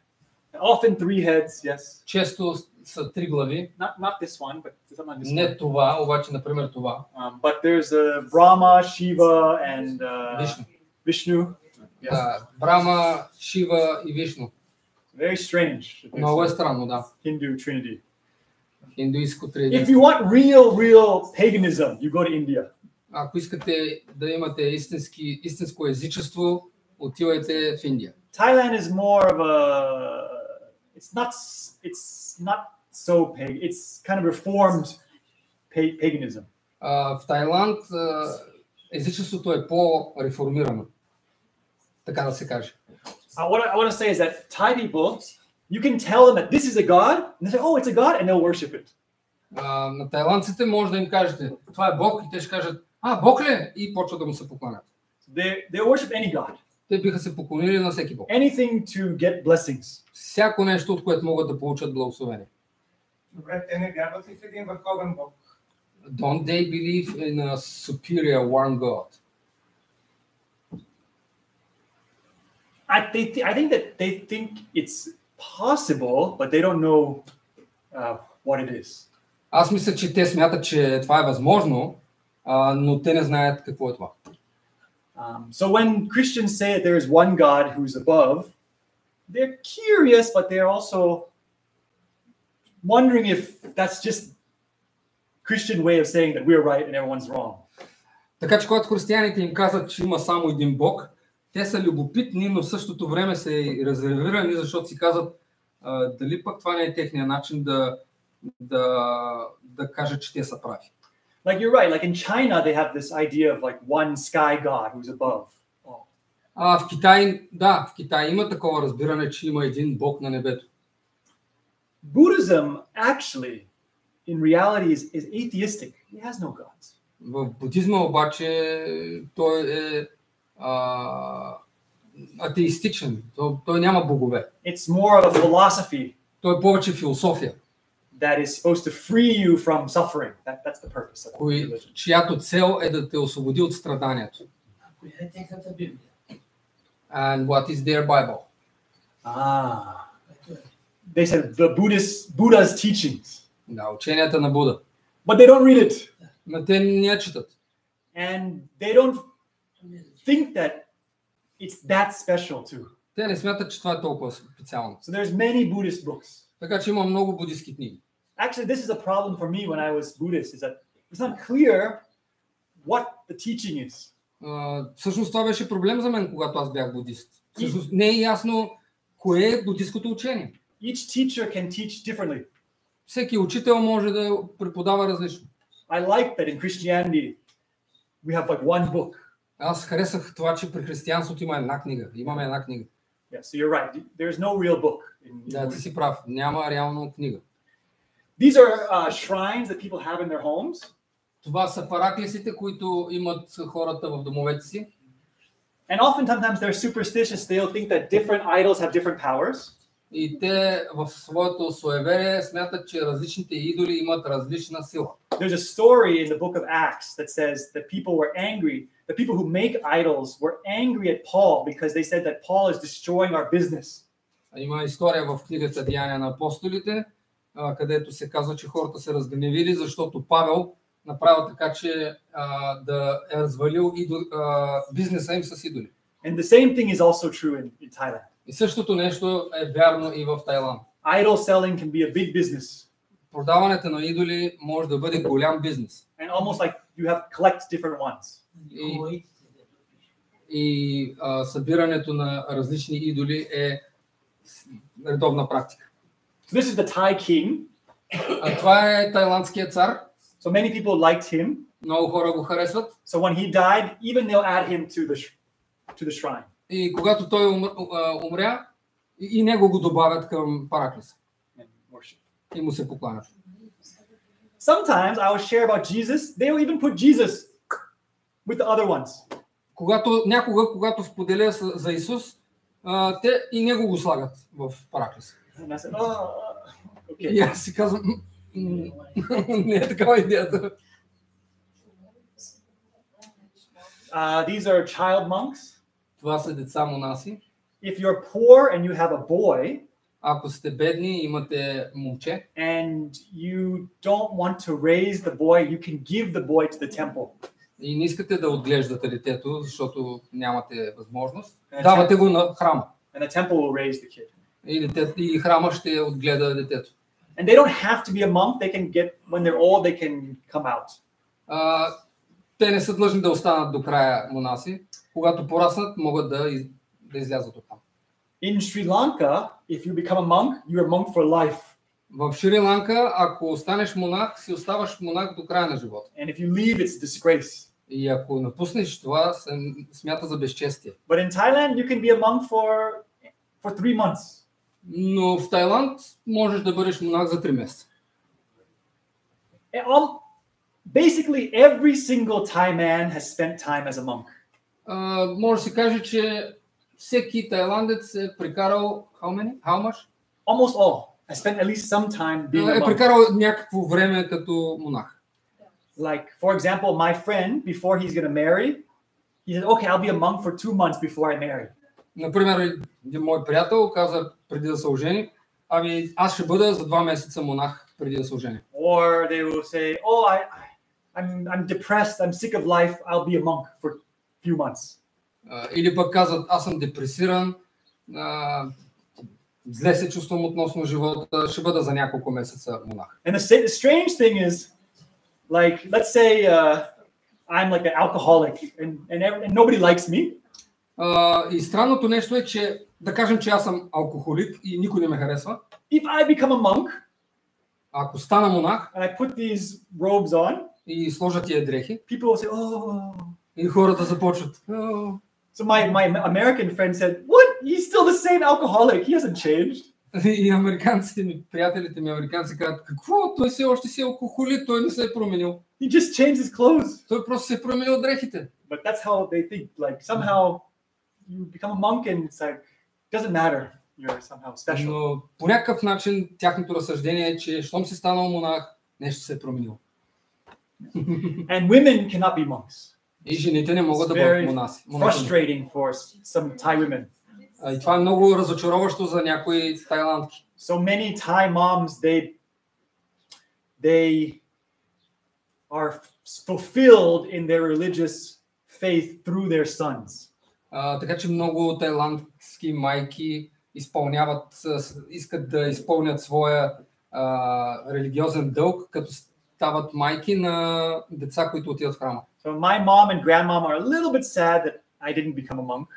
Often three heads, yes. Често са три глави. Not this one, but sometimes this one. Не това, обаче, например, това. But there's Brahma, Shiva, and Vishnu. Yes. Брама, Шива и Вишну. Very strange. Много е странно, да. Hindu trinity. Индуистко If триединство. you want real paganism, you go to India. Ако искате да имате истинско езичество, отивайте в Индия. Thailand is more of it's not so pagan. It's kind of reformed paganism. В Тайланд езичеството е по-реформирано, така да се каже. What I want to say is that Thai people, you can tell them that this is a god, and they say, oh, it's a god, and they'll worship it. На тайландците може да им кажете, това е Бог, и те ще кажат, Бог ли е? И почват да му се покланят. They worship any god. Те биха се поклонили на всеки Бог. Anything to get blessings. Всяко нещо, от което могат да получат благословение. Те не вярват ли в един върховен Бог? Don't they believe in a superior one God? I think that they think it's possible, but they don't know what it is. Аз мисля, че те смятат, че това е възможно, но те не знаят какво е това. So when Christians say that there is one God who's above, they're curious, but they're also wondering if that's just Christian way of saying that we're right and everyone's wrong. Така че когато християните им казват, че има само един Бог, те са любопитни, но в същото време са и резервирани, защото си казват дали пък това не е техния начин да кажат, че те са прави. Like you're right, like in China they have this idea of like one sky god who's above all. В Китай, да, в Китай има такова разбиране, че има един Бог на небето. Buddhism actually in reality is atheistic. It has no gods. В будизма обаче той е атеистичен, той няма богове. It's more of a philosophy Той е повече философия, that is supposed to free you from suffering. That's the purpose of religion. чиято цел е да те освободи от страданието. Коя е техната Библия? And what is their Bible? They said the Buddha's teachings. Да, ученията на Буда. But they don't read it. Но те не я четат. And they don't think that it's that special too. Те не смятат, че това е толкова специално. So there's many Buddhist books. Така че има много будистки книги. Actually, this is a problem for me when I was Buddhist, is that it's not clear what the teaching is. Всъщност това беше проблем за мен, когато аз бях будист. Всъщност не е ясно кое е будистското учение. Each teacher can teach differently. Всеки учител може да преподава различно. I like that in Christianity we have like one book. Аз харесах това, че при християнството има една книга. Имаме една книга. Yeah, so you're right. There's no real book. Да, ти си прав. Няма реално книга. These are shrines that people have in their homes. Това са параклисите, които имат хората в домовете си. And oftentimes they're superstitious. They'll think that different idols have different powers. И те в своето суеверие смятат, че различните идоли имат различна сила. There's a story in the book of Acts that says that people were angry. The people who make idols were angry at Paul because they said that Paul is destroying our business. Има история в книгата Деяния на апостолите, където се казва, че хората се разгневили, защото Павел направил така, че да е развалил бизнеса им с идоли. And the same thing is also true in Thailand. И същото нещо е вярно и в Тайланд. Idol selling can be a big business. Продаването на идоли може да бъде голям бизнес. And almost like you have collect different ones. И събирането на различни идоли е редовна практика. So this is the Thai king. Това е тайландският цар. So many people liked him. Много хора го харесват. So when he died, even they'll add him to the shrine. И когато той умря, и него го добавят към параклиса. И му се покланят. Sometimes I will share about Jesus. They will even put Jesus with the other ones. Когато споделя за Исус, те и него го слагат в параклиса. And I said, oh, okay. И аз си казвам, не е такава идеята. These are child monks. Това са деца монаси. If you're poor and you have a boy, ако сте бедни и имате момче, and you don't want to raise the boy, you can give the boy to the temple. И не искате да отглеждате детето, защото нямате възможност, давате го на храма. And the temple will raise the kid. И храма ще отгледа детето. And they don't have to be a monk. They can get, when they're old, they can come out. Те не са длъжни да останат до края монаси. Когато пораснат, могат да излязат от там. In Sri Lanka, if you become a monk, you're a monk for life. В Шри-Ланка, ако останеш монах, си оставаш монах до края на живота. And if you leave, it's disgrace. И ако напуснеш, това се смята за безчестие. But in Thailand, you can be a monk for 3 months. Но в Тайланд можеш да бъдеш монах за 3 месеца. Basically, every single Thai man has spent time as a monk. Може да се каже, че всеки тайландец е прекарал how much? Almost all. I spent at least some time being a monk. Е прекарал някакво време като монах. Like, for example, my friend, before he's going to marry, he said, okay, I'll be a monk for 2 months before I marry. Например, един мой приятел каза преди да се ожени, ами аз ще бъда за 2 месеца монах преди да се ожени. Or they will say, oh, I'm depressed, I'm sick of life, I'll be a monk for a few months. Или пък казват, аз съм депресиран, зле се чувствам относно живота, ще бъда за няколко месеца монах. And the strange thing is, like, let's say I'm like an alcoholic and nobody likes me. И странното нещо е, че да кажем, че аз съм алкохолик и никой не ме харесва. If I become a monk Ако стана монах and I put these robes on, и сложа тия дрехи, people will say, "Oh." и хората започват. "Oh." So my American friend said, "What? He's still the same alcoholic. He hasn't changed." И американците ми, приятелите ми американци казват: какво? Той все още си алкохолик, той не се е променил. He just changed his clothes. Той просто се е променил дрехите. But that's how they think. Like somehow you become a monk and it's like doesn't matter. You're somehow special. Но по някакъв начин тяхното разсъждение е, че щом си станал монах, нещо се е променило. And women cannot be monks. И жените не могат да It's бъдат very монаси. frustrating for some Thai women. И това е много разочароващо за някои тайландки. So many Thai moms, they are fulfilled in their religious faith through their sons. Така че много тайландски майки искат да изпълнят своя религиозен дълг, като стават майки на деца, които отиват в храма. So my mom and grandmom are a little bit sad that I didn't become a monk.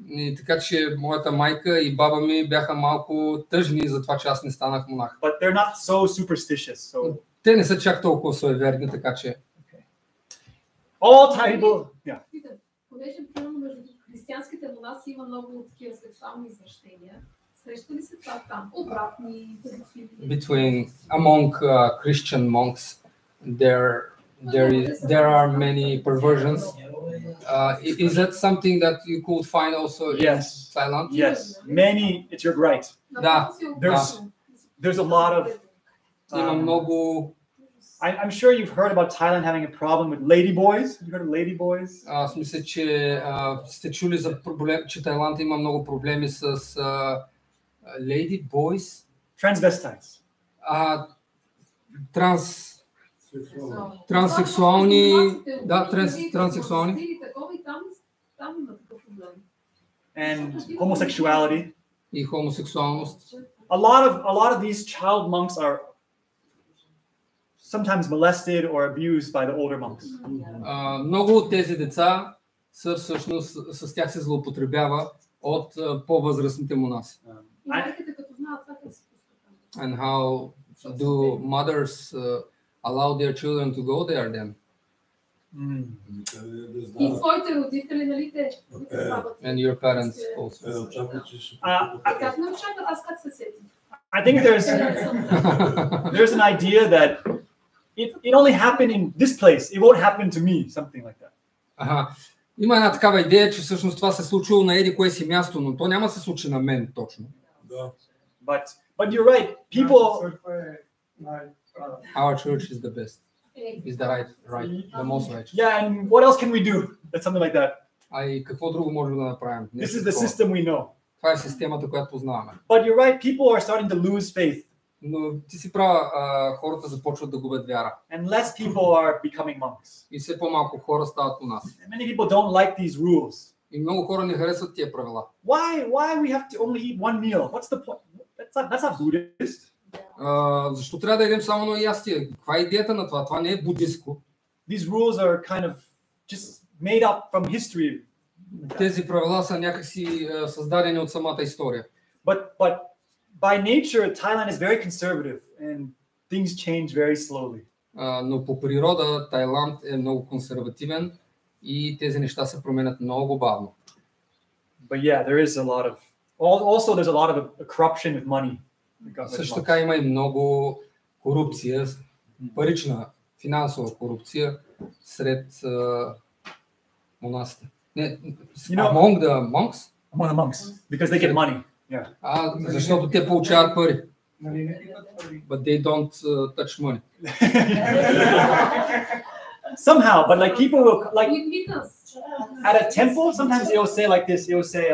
И така че моята майка и баба ми бяха малко тъжни за това, че аз не станах монах. But they're not so superstitious. So Те не са чак толкова суеверни, така че all Thai people, yeah. Понеже примерно между християнските монаси има много такива сексуални извращения. Среща ли се това там? Обратни between among Christian monks there are many perversions. Is that something that you could find also Yes. in Thailand? Yes, many. You're right. Да. There's a lot of. Има много. I'm sure you've heard about Thailand having a problem with ladyboys. Have you heard of ladyboys? Аз мисля, че сте чули за проблем, че Тайланд има много проблеми с lady boys. Transvestites. Транссексуални, да, транссексуални. And homosexuality. И хомосексуалност. A lot of these child monks are sometimes molested or abused by the older monks. Много от тези деца са всъщност с тях се злоупотребява от по-възрастните монаси. And how do mothers allow their children to go there then? И твоите родители, нали те? And your parents also. Как научават, аз как се сетих? I think there's an idea that it only happened in this place. It won't happen to me. Something like that. Има една такава идея, че всъщност това се случило на еди кое си място, но то няма да се случи на мен точно. Да. But you're right. People. Our church is the best. Is the right, the most right. Yeah, and what else can we do? That's something like that. И какво друго можем да направим? This is the system we know. Това е системата, която познаваме. But you're right. People are starting to lose faith. Но ти си права, хората започват да губят вяра. And less people are becoming monks. И все по-малко хора стават монаси. And many people don't like these rules. И много хора не харесват тия правила. Why we have to only eat one meal? What's the point? That's not Buddhist. Защо трябва да ядем само едно ястие? Каква е идеята на това? Това не е будистко. These rules are kind of just made up from history. Тези правила са някакси създадени от самата история. But by nature, Thailand is very conservative and things change very slowly. Но по природа Тайланд е много консервативен и тези неща се променят много бавно. But yeah, there is a lot of also there's a lot of corruption with money. Също така има и много корупция, парична, финансова корупция сред монасите. Among the monks? Among the monks, because they get money. Yeah. Защото те получават пари. But they don't touch money. Somehow, but like people will like at a temple. Sometimes they will say like this. They will say,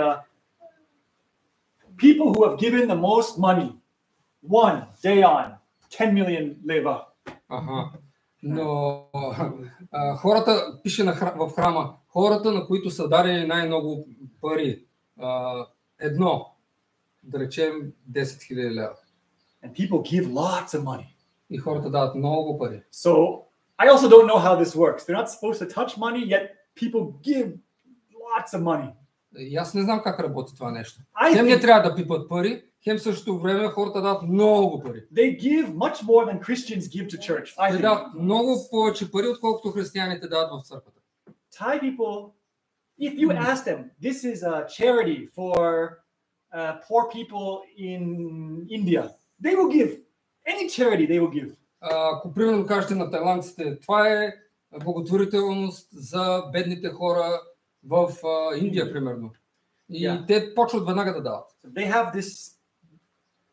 "People who have given the most money, one day on 10 million leva." Но хората, пише в храма, хората, на които са дарени най-много пари, едно, да речем 10 000 лева. And people give lots of money. И хората дават много пари. So I also don't know how this works. They're not supposed to touch money, yet people give lots of money. И аз не знам как работи това нещо. I Хем не think трябва да пипат пари, хем същото време хората дават много пари. they give much more than Christians give to church. I Те think дават много повече пари, отколкото християните дават в църквата. Thai people, if you ask them, this is a charity for poor people in India, they will give. Any charity they will give. Ако примерно кажете на тайландците, това е благотворителност за бедните хора в Индия, примерно. И те почват веднага да дават. They have this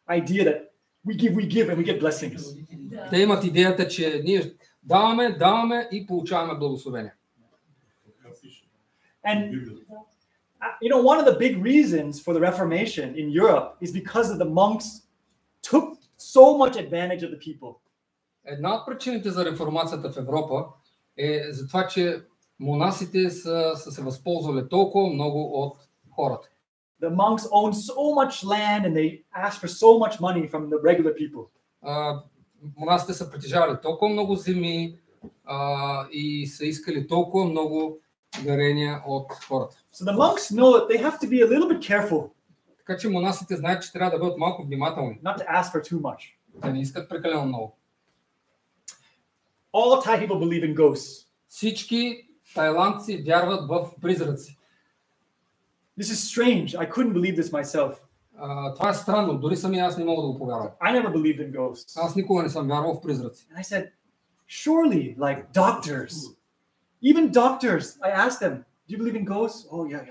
idea that we give and we get blessings. Те имат идеята, че ние даваме и получаваме благословение. And one of the big reasons for the Reformation in Europe is because of the monks took so much advantage of the people. Една от причините за реформацията в Европа е за това, че монасите са се възползвали толкова много от хората. The monks owned so much land and they asked for so much money from the regular people. Монасите са притежавали толкова много земи и са искали толкова много дарения от хората. So the monks know that they have to be a little bit careful. Така че монасите знаят, че трябва да бъдат малко внимателни. Not to ask for too much. Те не искат прекалено много. All Thai people believe in ghosts. Всички тайландци вярват в призраци. This is strange. I couldn't believe this myself. Това е странно, дори самия аз не мога да го повярвам. I never believed in ghosts. Аз никога не съм вярвал в призраци. And I said, surely, like doctors, even doctors, I asked them, do you believe in ghosts? Oh, yeah.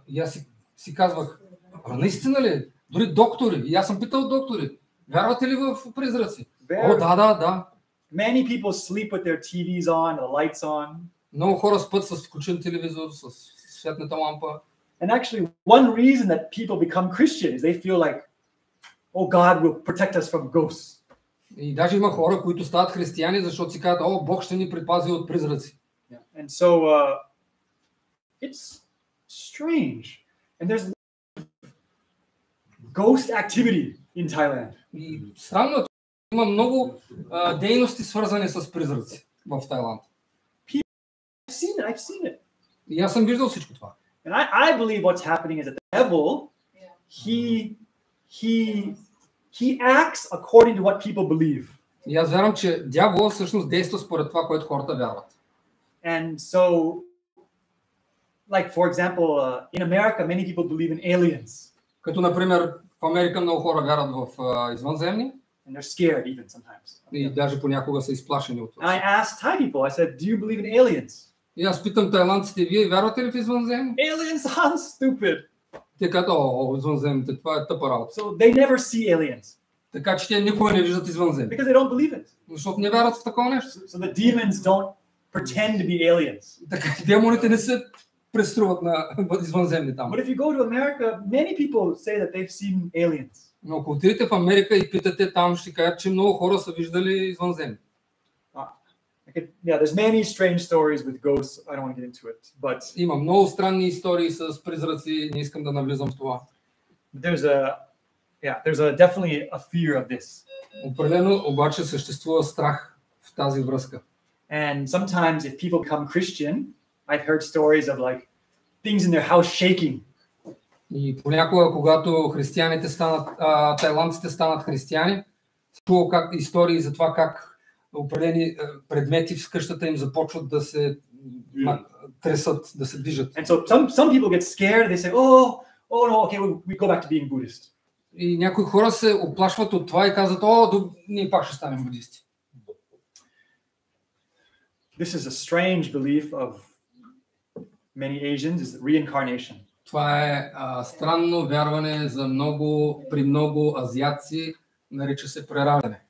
И аз си казвах, наистина ли? Дори доктори, и аз съм питал доктори, вярвате ли в призраци? О, да. Many people sleep with their TVs on, the lights on. Много хора спят с включен телевизор, с светната лампа. And actually, one reason that people become Christian is they feel like, oh, God will protect us from ghosts. И даже има хора, които стават християни, защото си казват, о, Бог ще ни предпази от призраци. And so it's strange. And there's ghost activity in Thailand. И странно е, има много дейности свързани с призраци в Тайланд. I've seen it. И аз съм виждал всичко това. And I believe what's happening is that the devil, he acts according to what people believe. И аз вярвам, че дявол всъщност действа според това, което хората вярват. And so, like for example, in America, many people believe in aliens. Като например в Америка много хора вярват в извънземни. And they're scared even sometimes. И даже понякога са изплашени от това. And I asked Thai people, I said, do you believe in aliens? И аз питам тайландците, вие вярвате ли в извънземни? Aliens sound stupid. Те казват, о, извънземните, това е тъпа работа. So they never see aliens. Така че те никога не виждат извънземни. Because they don't believe it. Защото не вярват в такова нещо. So the demons don't pretend to be aliens. Така демоните не се преструват на извънземни там. But if you go to America, many people say that they've seen aliens. Но ако отидете в Америка и питате там, ще кажат, че много хора са виждали извънземни. Yeah, there's many strange stories with ghosts. I don't want to get into it, but има много странни истории с призраци, не искам да навлизам в това. There's definitely a fear of this. Определено обаче съществува страх в тази връзка. And sometimes if people become Christian, I've heard stories of like things in their house shaking. И понякога, когато християните станат, тайландците станат християни, чувал как истории за това как определени предмети в къщата им започват да се тресат, да се движат. And so some people get scared. They say, oh no, okay, we go back to being Buddhist. И някои хора се оплашват от това и казват, ние пак ще станем будисти. This is a strange belief of many Asians, is reincarnation. Това е странно вярване за при много азиатци, нарича се прераждане.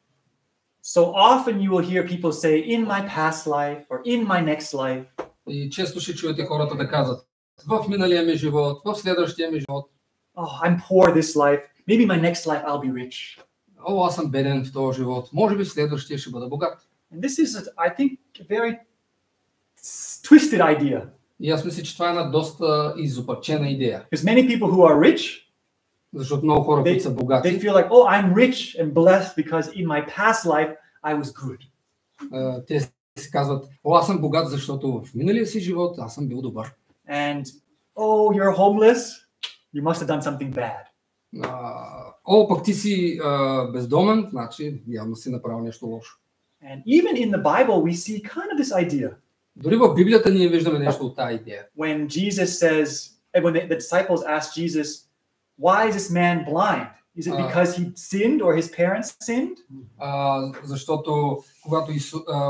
So often you will hear people say, in my past life or in my next life. И често ще чуете хората да казват, в миналия ми живот, в следващия ми живот. Oh, I'm poor this life. Maybe my next life I'll be rich. Аз съм беден в този живот. Може би в следващия ще бъда богат. And this is, I think, a very twisted idea. И аз мисля, че това е една доста изопачена идея. Because many people who are rich, защото много хора, които са богати, they feel like, oh, I'm rich and blessed because in my past life I was good. Те си казват, аз съм богат, защото в миналия си живот аз съм бил добър. And, oh, you're homeless, you must have done something bad. Пък ти си бездомен, значи явно си направил нещо лошо. And even in the Bible, we see kind of this idea. Дори в Библията ние виждаме нещо от тази идея. When Jesus says, and when the disciples asked Jesus, why is this man blind? Is it because he sinned or his parents sinned? Защото когато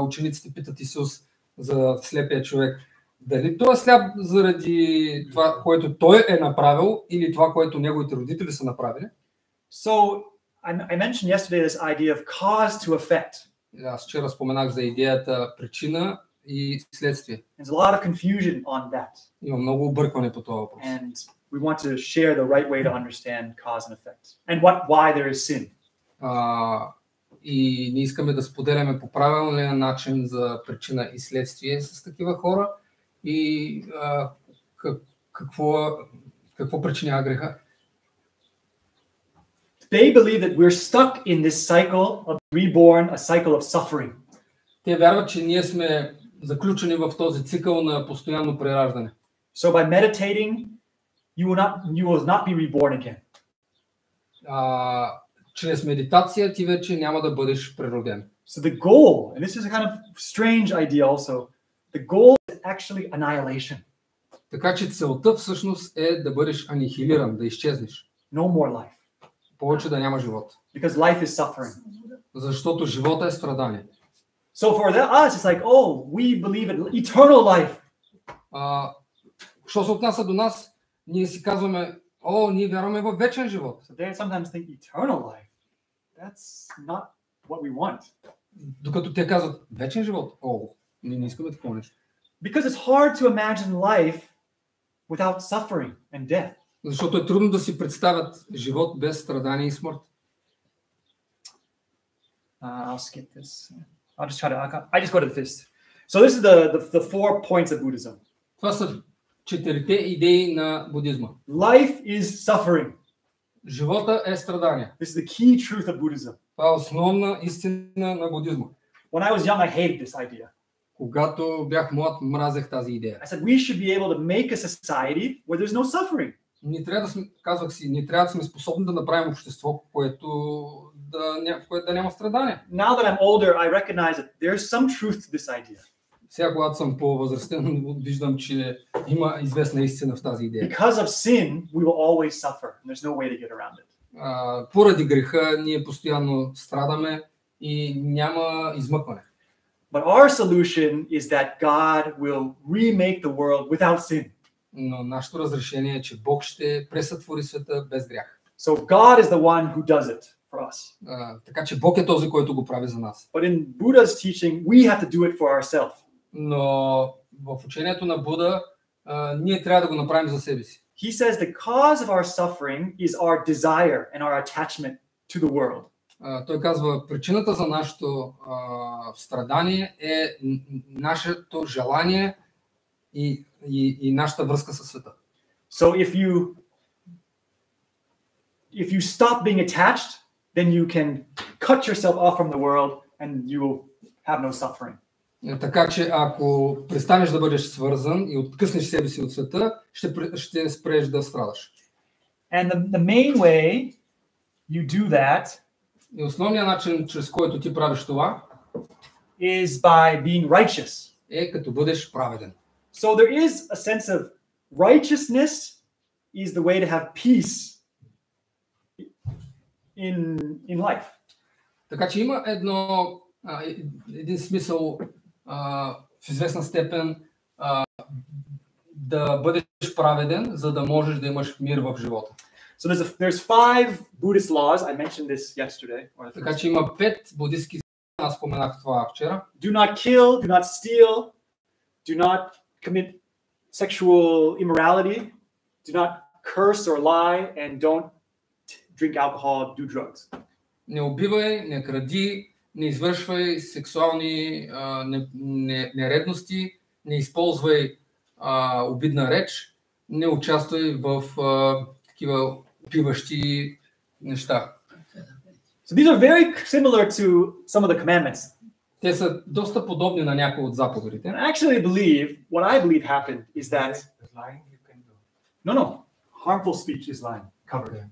учениците питат Исус за слепия човек, дали той е сляп заради това, което той е направил, или това, което неговите родители са направили? So I mentioned yesterday this idea of cause to effect. Аз вчера споменах за идеята причина и следствие. There's a lot of confusion on that. Има много объркване по този въпрос. And we want to share the right way to understand cause and effect and why there is sin. И ние искаме да споделяме по правилния начин за причина и следствие с такива хора и какво причинява греха. They believe that we're stuck in this cycle of reborn, a cycle of suffering. Те вярват, че ние сме заключени в този цикъл на постоянно прераждане. So by meditating, you will not be reborn again. Чрез медитация ти вече няма да бъдеш прероден. So the goal, and this is a kind of strange idea also, the goal is actually annihilation. Така че целта всъщност е да бъдеш анихилиран, да изчезнеш. No more life. Повече да няма живот. Because life is suffering. Защото живота е страдание. So for us, it's like, oh, we believe in eternal life. Що се отнася до нас, ние си казваме, ние вярваме в вечен живот. So they sometimes think eternal life. That's not what we want. Докато те казват вечен живот, ние не искаме такова нещо. Because it's hard to imagine life without suffering and death. Защото е трудно да си представят живот без страдание и смърт. I'll skip this. I just go to this. So this is the 4 points of Buddhism. Това са 4 идеи на будизма. Life is suffering. Живота е страдание. This is the key truth of Buddhism. Това е основна истина на будизма. When I was young, I hated this idea. Когато бях млад, мразех тази идея. I said we should be able to make a society where there's no suffering. Ние трябва да сме способни да направим общество, в което да няма страдания. Now that I'm older, I recognize that there's some truth to this idea. Сега, когато съм по-възрастен, виждам, че има известна истина в тази идея. Because of sin, we will always suffer, and there's no way to get around it. Поради греха ние постоянно страдаме и няма измъкване. But our solution is that God will remake the world without sin. Но нашето разрешение е, че Бог ще пресътвори света без грях. So God is the one who does it for us. Така че Бог е този, който го прави за нас. But in Buddha's teaching, we have to do it for ourselves. Но в учението на Буда ние трябва да го направим за себе си. He says the cause of our suffering is our desire and our attachment to the world. Той казва, причината за нашето страдание е нашето желание и нашата връзка със света. So if you stop being attached, then you can cut yourself off from the world and you will have no suffering. Така че ако престанеш да бъдеш свързан и откъснеш себе си от света, ще спреш да страдаш. And the main way you do that и основният начин, чрез който ти правиш това, is by being righteous. Е като бъдеш праведен. So there is a sense of righteousness is the way to have peace in life. Така че има един смисъл в известна степен да бъдеш праведен, за да можеш да имаш мир в живота. So there's 5 Buddhist laws. I mentioned this yesterday. Така че има 5 будистки закони, аз споменах това вчера. Do not kill, do not steal, do not commit sexual immorality, do not curse or lie, and don't drink alcohol, do drugs. Не убивай, не кради, не извършвай сексуални нередности, не използвай обидна реч, не участвай в такива пиващи неща. So these are very similar to some of the commandments. Те са доста подобни на някои от And заповедите. I actually believe, what I believe happened is that, Lying you can do. no, harmful speech is lying, covered.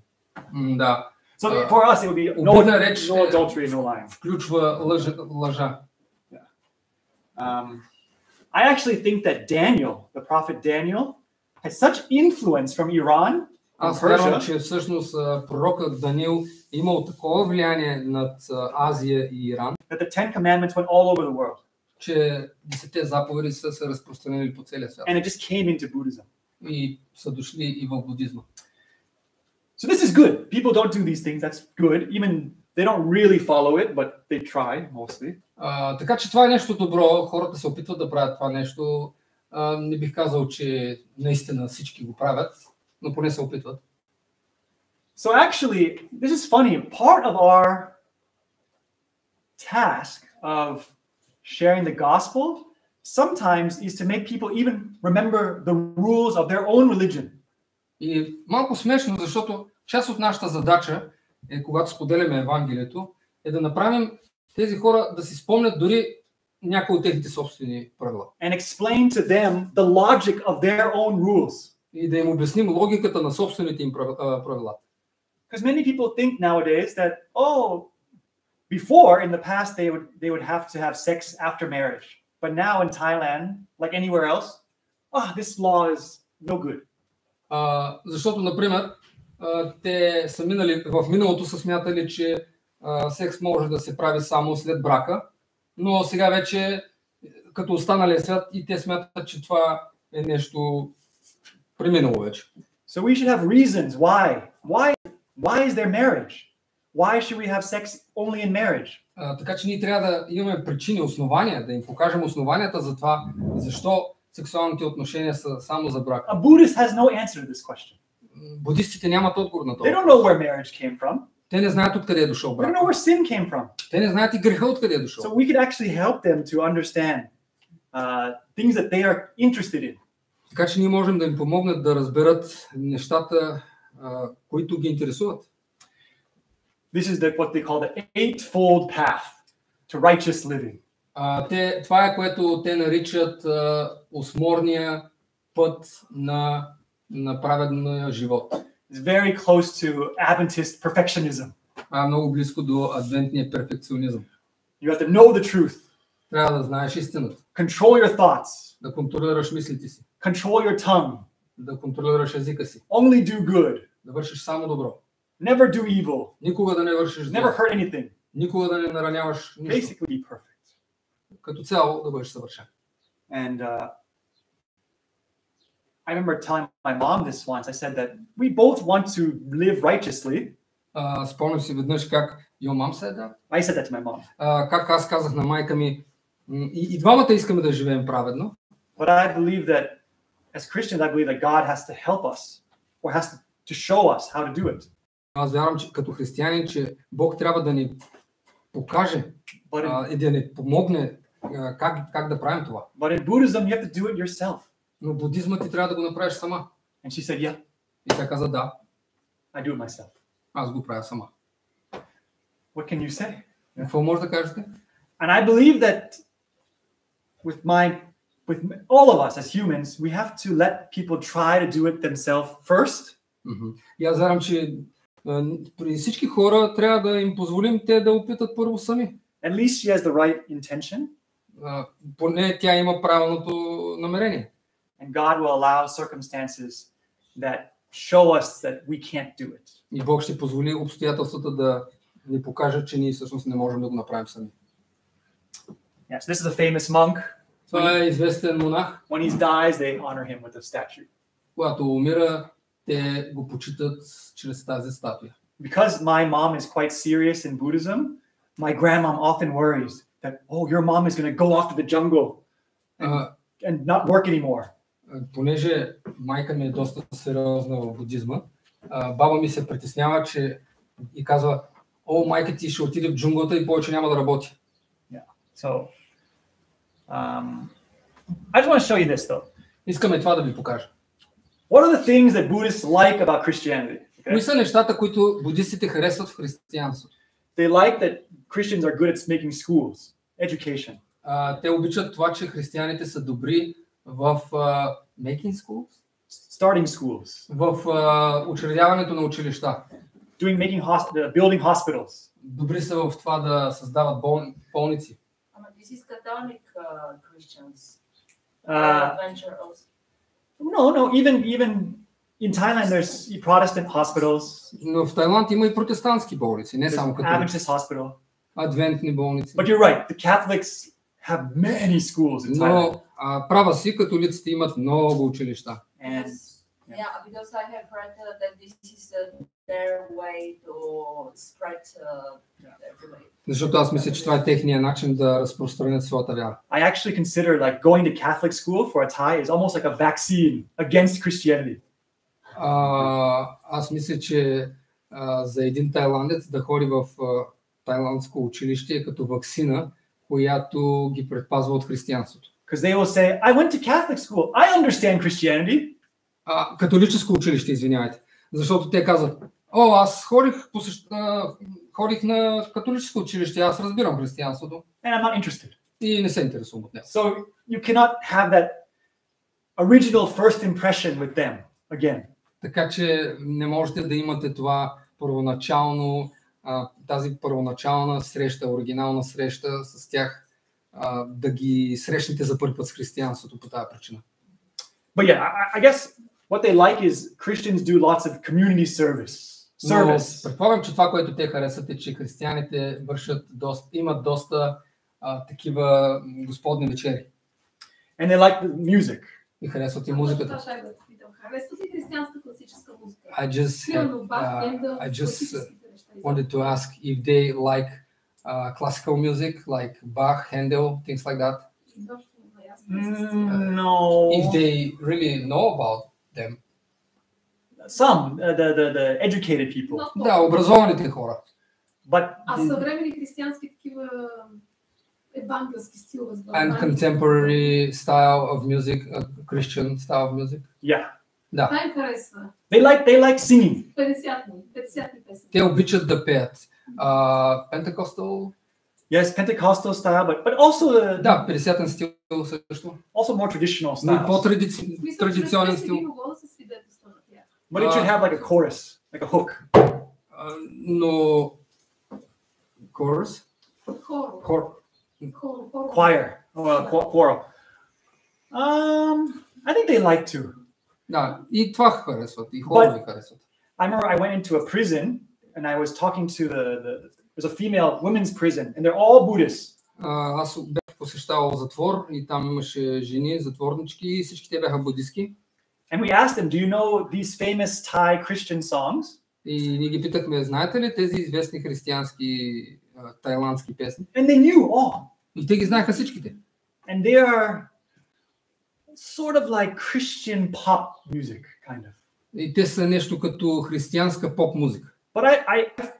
Да. So for us, it would be no, Обидна реч no adultery, no lying. включва лъжа. I actually think that Daniel, the prophet Daniel, has such influence from Iran and Аз вярвам, Persia че всъщност пророкът Даниил имал такова влияние над Азия и Иран, that the Ten Commandments went all over the world. че 10 заповеди са се разпространили по целия свят And it just came into Buddhism. и са дошли и в будизма. So this is good. People don't do these things. That's good. Even they don't really follow it, but they try mostly. Така че това е нещо добро. Хората се опитват да правят това нещо. Не бих казал, че наистина всички го правят, но поне се опитват. So actually, this is funny. Part of our task of sharing the gospel sometimes is to make people even remember the rules of their own religion. И малко смешно, защото част от нашата задача е, когато споделяме Евангелието, е да направим тези хора да си спомнят дори някои от техните собствени правила. And explain to them the logic of their own rules. И да им обясним логиката на собствените им правила. Because many people think nowadays that, oh, before in the past they would have to have sex after marriage. But now in Thailand, like anywhere else, this law is no good. Защото, например, те са в миналото са смятали, че секс може да се прави само след брака, но сега вече, като останалия свят, и те смятат, че това е нещо преминало вече. So we should have reasons why is there marriage? Why should we have sex only in marriage? Така че ние трябва да имаме причини, основания, да им покажем основанията за това, защо сексуалните отношения са само за брак. A Buddhist has no answer to this question. Будистите нямат отговор на They това. don't know where marriage came from. Те не знаят откъде е дошъл They don't брак. know where sin came from. Те не знаят и греха откъде е So дошъл. we could actually help them to understand things that they are interested in. Така че ние можем да им помогнат да разберат нещата, които ги интересуват. This is what they call the eightfold path to righteous living. Това е което те наричат осморния път на праведния живот. It's very close to Adventist perfectionism. Много близко до адвентния перфекционизъм. You have to know the truth. Трябва да знаеш истината, Control your thoughts. да контролираш мислите си, Control your tongue. да контролираш езика си, Only do good. да вършиш само добро, Never do evil. никога да не вършиш зло, Never hurt anything. никога да не нараняваш нищо. Basically be perfect. Като цяло да бъдеш съвършен. And I remember telling my mom this once. I said that we both want to live righteously. Спомням си веднъж как your mom said that? I said that to my mom. Как аз казах на майка ми, и двамата искаме да живеем праведно. But I believe that as Christians, I believe that God has to help us or has to show us how to do it. Аз вярвам, че като християнин, че Бог трябва да ни покаже и да ни помогне как да правим това. But in Buddhism, you have to do it yourself. Но будизма ти трябва да го направиш сама. And she said, yeah, И тя каза да, I do it myself. аз го правя сама. What can you say? Какво може да кажете? And I believe that with all of us as humans, we have to let people try to do it themselves first. И аз вярвам, че при всички хора трябва да им позволим те да опитат първо сами. At least she has the right intention. Поне тя има правилното намерение. And God will allow circumstances that show us that we can't do it. И Бог ще позволи обстоятелствата да ни покажат, че ние всъщност не можем да го направим сами. Yes, this is a famous monk. Това е известен монах. When he dies, they honor him with a statue. Когато умира, те го почитат чрез тази статуя. Because my mom is quite serious in Buddhism, my grandmom often worries that, oh, your mom is going to go off to the jungle and not work anymore. Понеже майка ми е доста сериозна в будизма, баба ми се притеснява, че и казва, о, майка ти ще отиде в джунглата и повече няма да работи. Yeah. So, I just want to show you this though. Искаме това да ви покажа. What are the things that Buddhists like about Christianity? Кои са нещата, които будистите харесват в християнството? They like that Christians are good at making schools. education. Те обичат това, че християните са добри в making schools, Starting schools, в учредяването на училища. building hospitals. Добри са в това да създават болници. This is Catholic Christians. Uh, Venture also. no, even in Thailand, there's Protestant hospitals, Но в Тайланд има и протестантски болници, не there's само като Adventist hospital. адвентни болници. But you're right, the Catholics have many schools in Thailand. Но права си, католиците имат много училища. And Yeah, because I have read that this is their way to spread their belief. Защото аз мисля, че това е техният начин да разпространят своята вяра. I actually consider like going to Catholic school for a Thai is almost like a vaccine against Christianity. Аз мисля, че за един тайландец да ходи в тайландско училище е като ваксина, която ги предпазва от християнството. Because they will say, I went to Catholic school. I understand Christianity. Католическо училище, извинявайте. Защото те казват, аз ходих на католическо училище, аз разбирам християнството. And I'm not interested. И не се интересувам от него. So you cannot have that original first impression with them again. Така че не можете да имате това първоначално, тази първоначална среща, оригинална среща с тях, да ги срещнете за първи път с християнството по тази причина. But yeah, I guess what they like is Christians do lots of community service. Но предполагам, че това, което те харесват е, че християните имат доста такива господни вечери. And they like the music. И харесват и музиката. Харесват ли християнска класическа музика? I just wanted to ask if they like classical music, like Bach, Handel, things like that. No. If they really know about them. Some, the educated people. Да, образованите хора. But съвремени християнски такива евангелски стилове. And contemporary style of music, Christian style of music. Yeah. Да. Това им харесва. They like singing. 50-ни песни. Те обичат да пеят. Pentecostal. Yes, Pentecostal style, but also the Да, 50-ен стил също. also more traditional Но style. по-традиционен стил. But it should have like a chorus, like a hook. Но chorus? Choir. Choral. I think they like to. Да, и това харесват, и хора ви харесват. I remember I went into a prison and I was talking to there's a female women's prison and they're all Buddhists. Аз бях посещавал затвор и там имаше жени, затворнички и всички те бяха будистки. And we asked them, do you know these famous Thai Christian songs? И ние ги питахме, знаете ли тези известни християнски тайландски песни? And they knew all. И те ги знаеха всичките. And they are sort of like Christian pop music, kind of. И те са нещо като християнска поп музика. But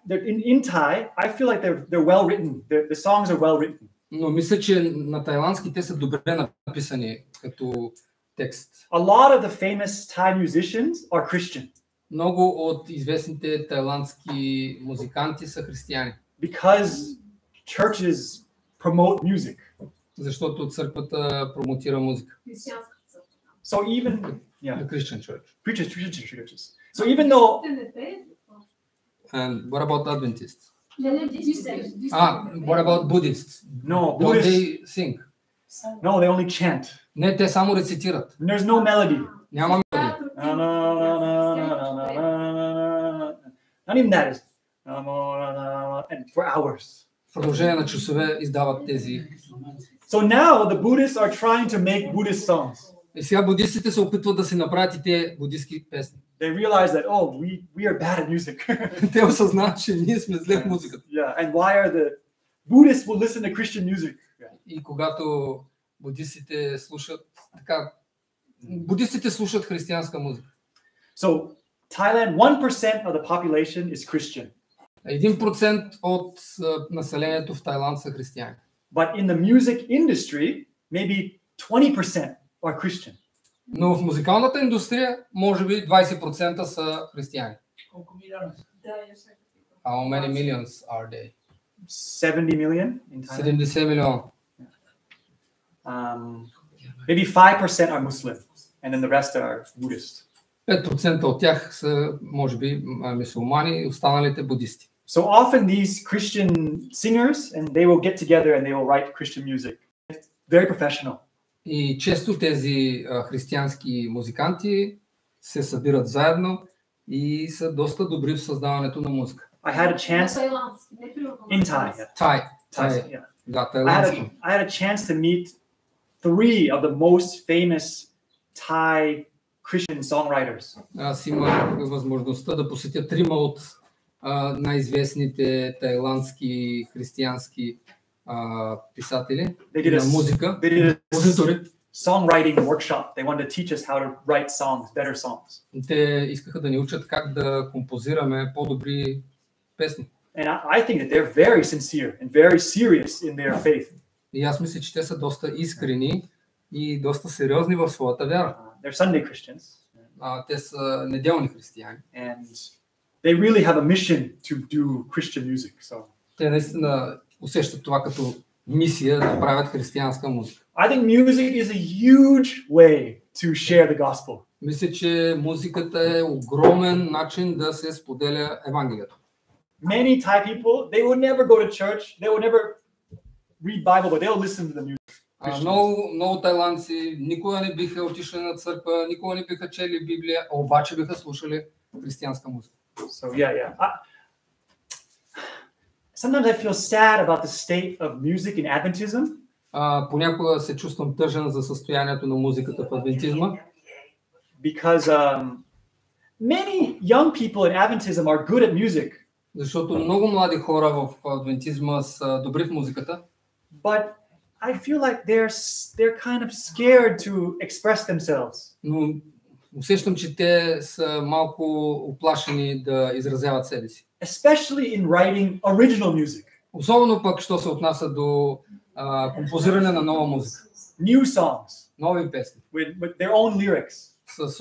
in Thai, I feel like they're well written. The songs are well written. Но мисля, че на тайландски те са добре написани като текст. A lot of the famous Thai musicians are Christian. Много от известните тайландски музиканти са християни. Because churches promote music. Защото църквата промотира музика. So even The Christian church. Christian churches. So even though And what about Adventists? You What about Buddhists? no Don't Buddhists, they sing? no, they only chant. Не, те само рецитират. And there's no melody. Няма мелодия. Not even that is. And for hours. В продължение на часове издават тези. So now the Buddhists are trying to make Buddhist songs. И сега будистите се опитват да си направят и те будистки песни. They realize that we are bad at music. Те осъзнават, че ние сме зле в музиката. Yeah, and why are the Buddhists will listen to Christian music? И когато будистите слушат така, будистите слушат християнска музика. So Thailand, 1% of the population is Christian. 1% от населението в Тайланд са християни. But in the music industry, maybe 20% are Christian. Но в музикалната индустрия, може би 20% са християни. Колко милиона са? How many millions are they? 70 million in Thailand. 70 милиона. Maybe 5% are Muslim, and then the rest are Buddhist. 5% от тях са, може би, мюсюлмани, останалите будисти. So often these Christian singers, and they will get together and they will write Christian music. It's very professional. И често тези християнски музиканти се събират заедно и са доста добри в създаването на музика. I had a chance in Thai. Thai, Yeah. да, тайландски. I had a chance to meet 3 of the most famous Thai Christian songwriters. Аз имах възможността да посетя 3 от най-известните тайландски християнски писатели на музика. They did a songwriting workshop. They wanted to teach us how to write songs, better songs. Те искаха да ни учат как да композираме по-добри песни. And I think that they're very sincere and very serious in their faith. И аз мисля, че те са доста искрени и доста сериозни в своята вяра. They're Sunday Christians. Те са неделни християни. And they really have a mission to do Christian music. So Те наистина усещат това като мисия да правят християнска музика. I think music is a huge way to share the gospel. Мисля, че музиката е огромен начин да се споделя Евангелието. Many Thai people, they will never go to church, they will never read Bible, but they'll listen to the music. Много тайландци никога не биха отишли на църква, никога не биха чели Библия, а обаче биха слушали християнска музика. So yeah. Sometimes I feel sad about the state of music in Adventism. Понякога се чувствам тъжен за състоянието на музиката в адвентизма. Because many young people in Adventism are good at music. Защото много млади хора в адвентизма са добри в музиката. But I feel like they're kind of scared to express themselves. Но усещам, че те са малко уплашени да изразяват себе си. Especially in writing original music. Особено пък, що се отнася до композиране на нова музика. New songs. Нови песни. With their own lyrics. Със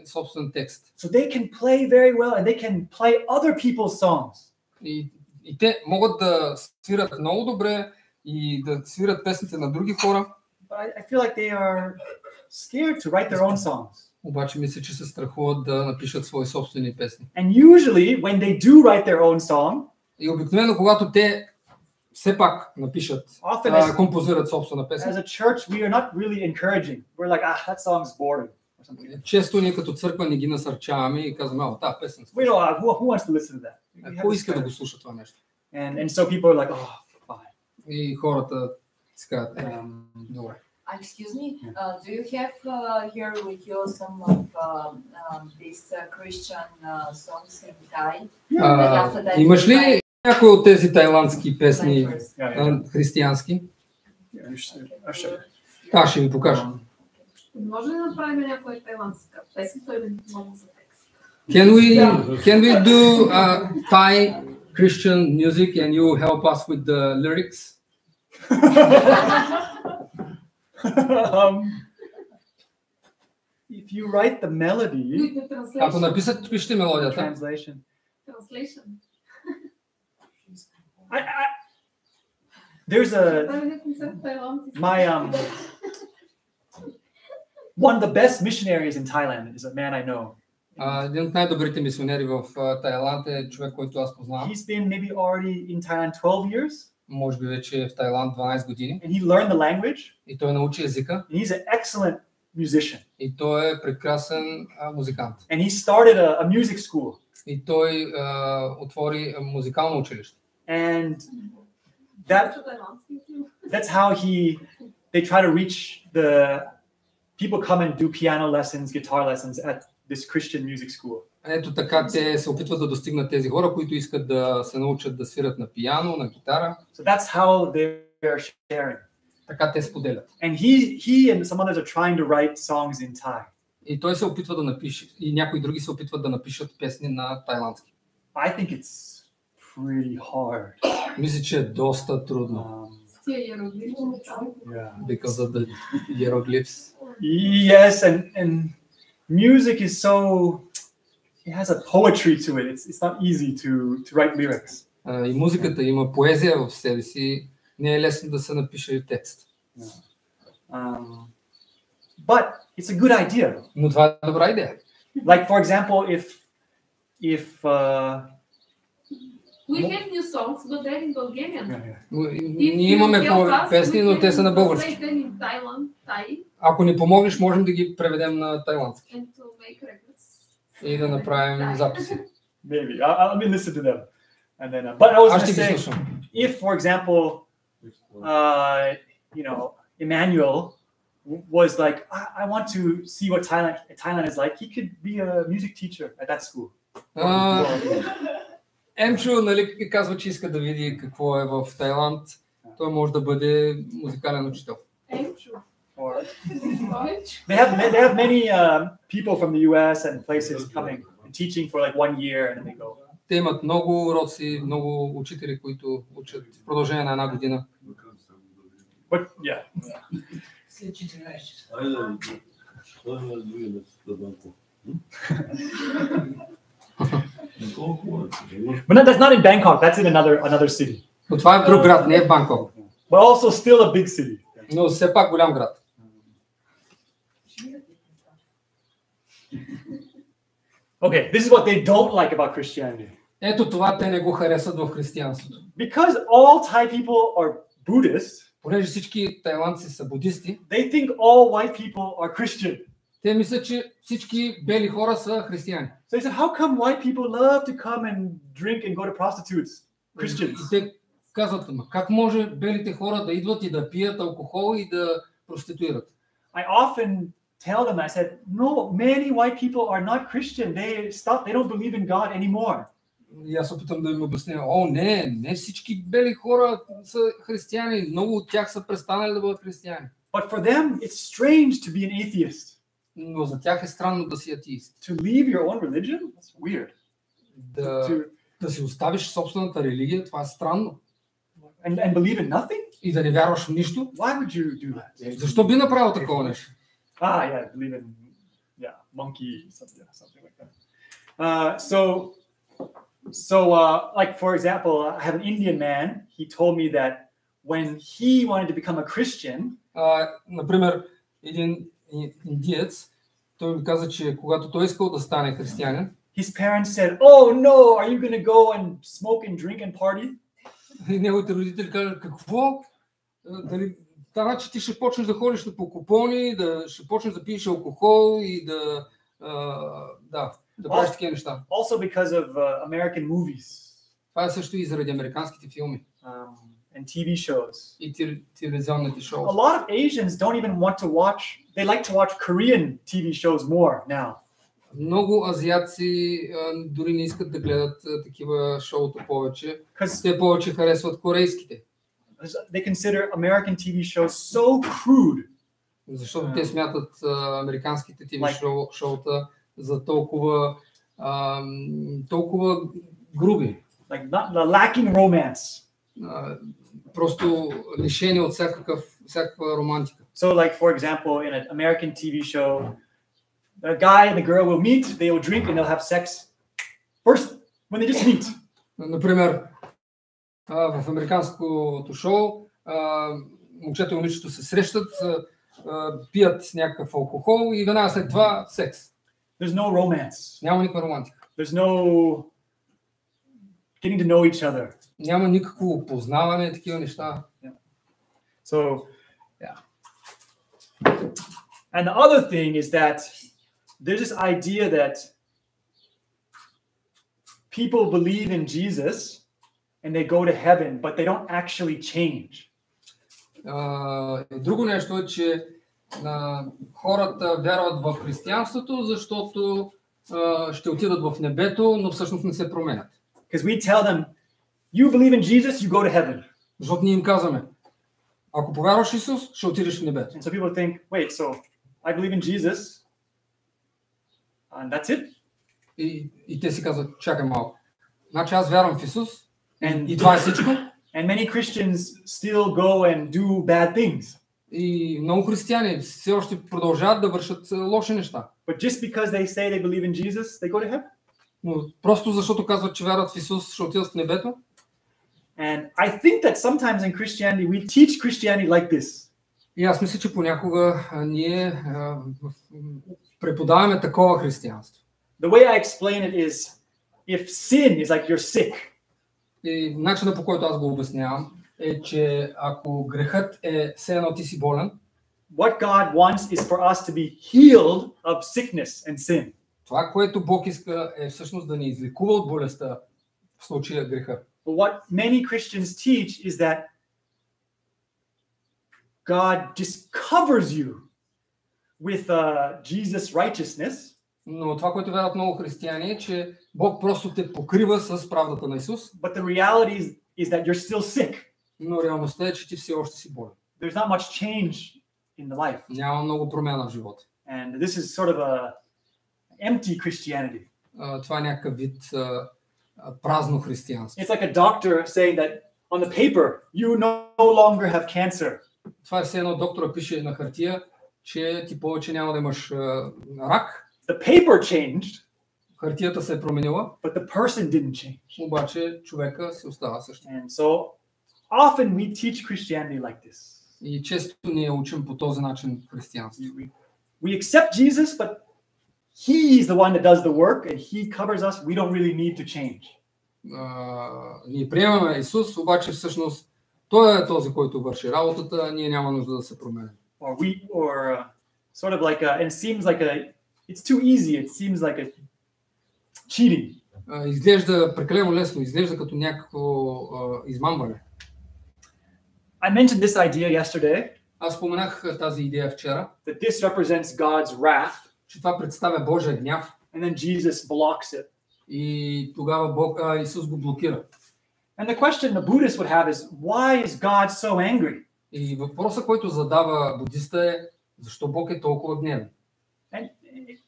собствен текст. So they can play very well and they can play other people's songs. И те могат да свират много добре и да свират песните на други хора. But I feel like they are scared to write their own songs. Обаче мисля, че се страхуват да напишат свои собствени песни. And usually when they do write their own song, и обикновено когато те все пак напишат, композират собствена песен. As a church, we are not really encouraging. We're like, that song's boring. Често ние като църква не ги насърчаваме и казваме, тази песен. Who wants to listen to that? Кой иска да го слуша това нещо? And so people are like, fine. И хората си казват, добре. Excuse me, do you have here with you some of these Christian songs in Thai? Имаш ли някои от тези тайландски песни християнски? Ще ви покажа. Може ли да направим някоя тайландска песен, той да много за текст? Can we do Thai Christian music and you help us with the lyrics? If you write the melody, ако напишете мелодията, translation. There's one of the best missionaries in Thailand is a man I know. Един от най-добрите мисионери в Тайланд е човек, който аз познавам. He's been maybe already in Thailand 12 years. Може би вече е в Тайланд 12 години. And he learned the language. И той научи езика. And he's an excellent musician. И той е прекрасен музикант. And he started a music school. И той отвори музикално училище. And that's how they try to reach the people come and do piano lessons, guitar lessons at this Christian music school. Ето така те се опитват да достигнат тези хора, които искат да се научат да свират на пиано, на гитара. So that's how they're sharing. Така те споделят. And he and some others are trying to write songs in Thai. И той се опитва да напише, и някои други се опитват да напишат песни на тайландски. I think it's pretty hard. Мисля, че е доста трудно. Because of the hieroglyphs. Yes, and music is it has a poetry to it. It's not easy to write lyrics. И музиката има поезия в себе си. Не е лесно да се напише текст. But it's a good idea. Но това е добра идея. Like, for example, if We have new songs, but they're in Bulgarian. Ние имаме песни, но те са на български. Translate them in Thai, Ако ни помогнеш, можем да ги преведем на тайландски and to make records. и да направим записи. maybe let me listen to them, and then. But I was Аз going ще to ги say, слушам. if, for example, Emmanuel was like, I want to see what Thailand is like, he could be a music teacher at that school. Емчо, нали, казва, че иска да види какво е в Тайланд. Той може да бъде музикален учител. Or they have many people from the US and places coming and teaching for like 1 year, and then they go. Те имат много уроци, много учители, които учат в продължение на една година. But yeah. След 14 часа. But no, that's not in Bangkok. That's in another city. Но това е в друг град, не е в Банкок. But also still a big city. Но все пак голям град. Okay, this is what they don't like about Christianity. Ето това те не го харесват в християнството. Because all Thai people are Buddhist, Понеже всички тайландци са будисти, they think all white people are Christian. те мислят, че всички бели хора са християни. So they said, how come white people love to come and drink and go to prostitutes? Christians. И те казват, как може белите хора да идват и да пият алкохол и да проституират? I often tell them, I said, no, many white people are not Christian. They don't believe in God anymore. И аз опитам да им обясня, не всички бели хора са християни, много от тях са престанали да бъдат християни. But for them, it's strange to be an atheist. Но за тях е странно да си атеист. To leave your own religion? That's weird. Да си оставиш собствената религия, това е странно. And believe in nothing? И да не вярваш в нищо? Why would you do that? Защо би направил такова нещо? Yeah, believe in monkey, something like that. Like for example, I have an Indian man. He told me that when he wanted to become a Christian, например, един индиец, той ми каза, че когато той искал да стане християнин, his parents said, "Oh no, are you going to go and smoke and drink and party?" И неговите родители казаха, какво? Дали че ти ще почнеш да ходиш по купони, ще почнеш да пиеш алкохол и да правиш такива неща. Also because of American movies. Това е също и заради американските филми. And TV shows. И телевизионните шоу. A lot of Asians don't even want to watch. They like to watch Korean TV shows more now. Много азиатци дори не искат да гледат такива шоута повече. Те повече харесват корейските. They consider American TV shows so crude. Защото те смятат американските TV шоута за толкова груби. Like lacking romance. Просто лишени от всякаква романтика. So like for example in an American TV show, the guy and the girl will meet, they will drink and they'll have sex first when they just meet. Например, в американското шоу момчето и момичето се срещат, пият някакъв алкохол и веднага след това секс. There's no romance. Няма никаква романтика. There's no getting to know each other. Няма никакво познаване, такива неща. Yeah. So, yeah. And the other thing is that there's this idea that people believe in Jesus and they go to heaven, but they don't actually change. Друго нещо е, че хората вярват в християнството, защото ще отидат в небето, но всъщност не се променят. Because we tell them, you believe in Jesus, you go to heaven. Защото ние им казваме, ако повярваш в Исус, ще отидеш в небето. And so people think, wait, so I believe in Jesus, and that's it? И те си казват, чакай малко. Значи аз вярвам в Исус, и това е всичко. And many Christians still go and do bad things. И много християни все още продължават да вършат лоши неща. But just because they say they believe in Jesus, they go to heaven. Но просто защото казват, че вярват в Исус, ще отидат в небето. And I think that sometimes in Christianity we teach Christianity like this. И аз мисля, че понякога ние преподаваме такова християнство. The way I explain it is, if sin is like you're sick, И начинът, по който аз го обяснявам, е, че ако грехът е все едно ти си болен, what God wants is for us to be healed of sickness and sin. това, което Бог иска, е всъщност да ни излекува от болестта, в случая греха. But what many Christians teach is that God just covers you with Jesus' righteousness. Но това, което вярват много християни, е, че Бог просто те покрива с правдата на Исус. But the reality is that you're still sick. Но реалността е, че ти все още си болен. There's not much change in the life. Няма много промяна в живота. And this is sort of a empty Christianity. Това е някакъв вид празно християнство. It's like a doctor saying that on the paper you no longer have cancer. Това е все едно доктора пише на хартия, че ти повече няма да имаш рак. The paper changed, Хартията се е променила, but the person didn't change. обаче човека се остава същия. And so often we teach Christianity like this. И често ние учим по този начин християнство. We accept Jesus, but He is the one that does the work and He covers us. We don't really need to change. Ние приемаме Исус, обаче всъщност Той е този, който върши работата, ние няма нужда да се променим. Or sort of like and it seems like it's too easy. It seems like a cheating. Изглежда прекалено лесно, изглежда като някакво измамване. I mentioned this idea yesterday. Аз споменах тази идея вчера, That this represents God's wrath. че това представя Божия гняв. And then Jesus blocks it. И тогава Исус го блокира. And the question the Buddhist would have is, why is God so angry? И въпросът, който задава будиста е, защо Бог е толкова гневен? And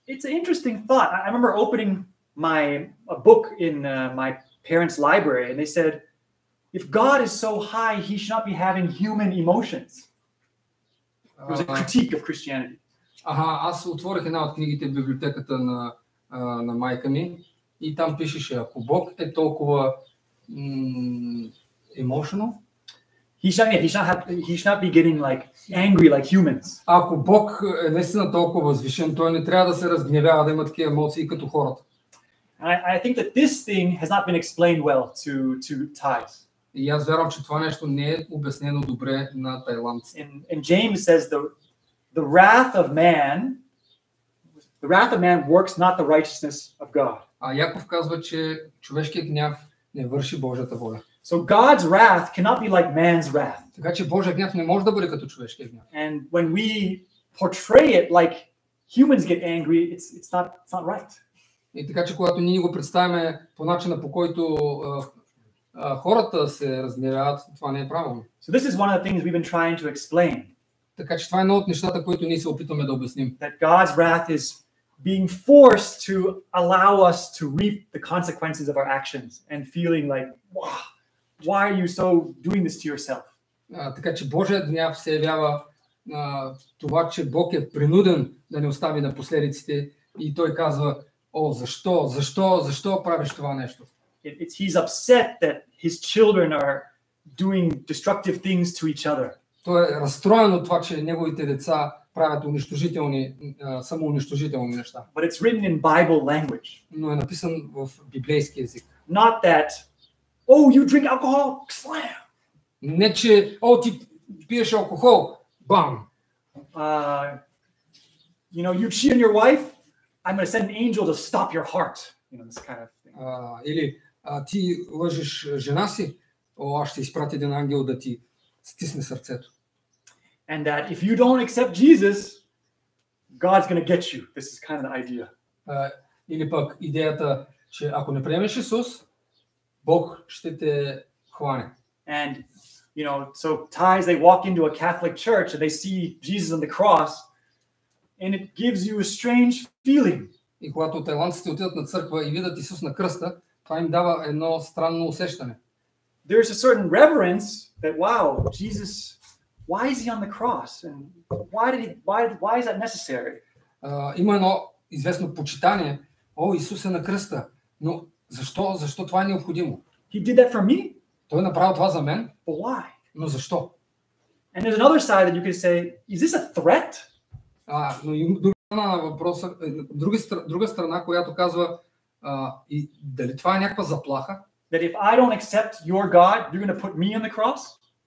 it's an interesting thought. I remember opening a book in my parents' library, and they said, if God is so high, He should not be having human emotions. It was a critique of Christianity. Аз отворих една от книгите в библиотеката на майка ми и там пишеше, ако Бог е толкова emotional, he should not be getting like angry like humans. Ако Бог е наистина толкова възвишен, той не трябва да се разгневява, да има такива емоции като хората. I think that this thing has not been explained well to Thais. И аз вярвам, че това нещо не е обяснено добре на тайландците. And James says the wrath of man works not the righteousness of God. А Яков казва, че човешкият гняв не върши Божията воля. So God's wrath cannot be like man's wrath. Така че Божия гняв не може да бъде като човешкия гняв. And when we portray it like humans get angry, it's not right. И така че когато ние го представяме по начина, по който хората се разгневяват, това не е правилно. So this is one of the things we've been trying to explain. Така че това е едно от нещата, които ние се опитваме да обясним. That God's wrath is being forced to allow us to reap the consequences of our actions and feeling like, wow, why are you so doing this to yourself? Така че Божият гняв се явява това, че Бог е принуден да не остави на последиците и той казва, защо правиш това нещо? He's upset that his children are doing destructive things to each other. Той е разстроен от това, че неговите деца правят самоунищожителни неща. But it's written in Bible language. Но е написан в библейски език. Not that, oh, you drink alcohol, slam. Не, че, ти пиеш алкохол, бам. You cheat on your wife, I'm going to send an angel to stop your heart. This kind of thing. Или ти лъжеш жена си, аз ще изпратя един ангел да ти стисне сърцето. And that if you don't accept Jesus, God's going to get you. This is kind of the idea. Или пък идеята, че ако не приемеш Исус, Бог ще те хване. And so Thais, they walk into a Catholic church and they see Jesus on the cross, and it gives you a strange feeling. И когато тайландците отидат на църква и видят Исус на кръста, това им дава едно странно усещане. There's a certain reverence that, wow, Jesus, why is he on the cross? And why is that necessary? Има едно известно почитание. Исус е на кръста. Но защо това е необходимо? He did that for me? Той направи това за мен. But why? Но защо? And there's another side that you could say, is this a threat? Но и друга страна на въпроса, друга страна, която казва и дали това е някаква заплаха? That if I don't accept your God, you're going to put me on the cross?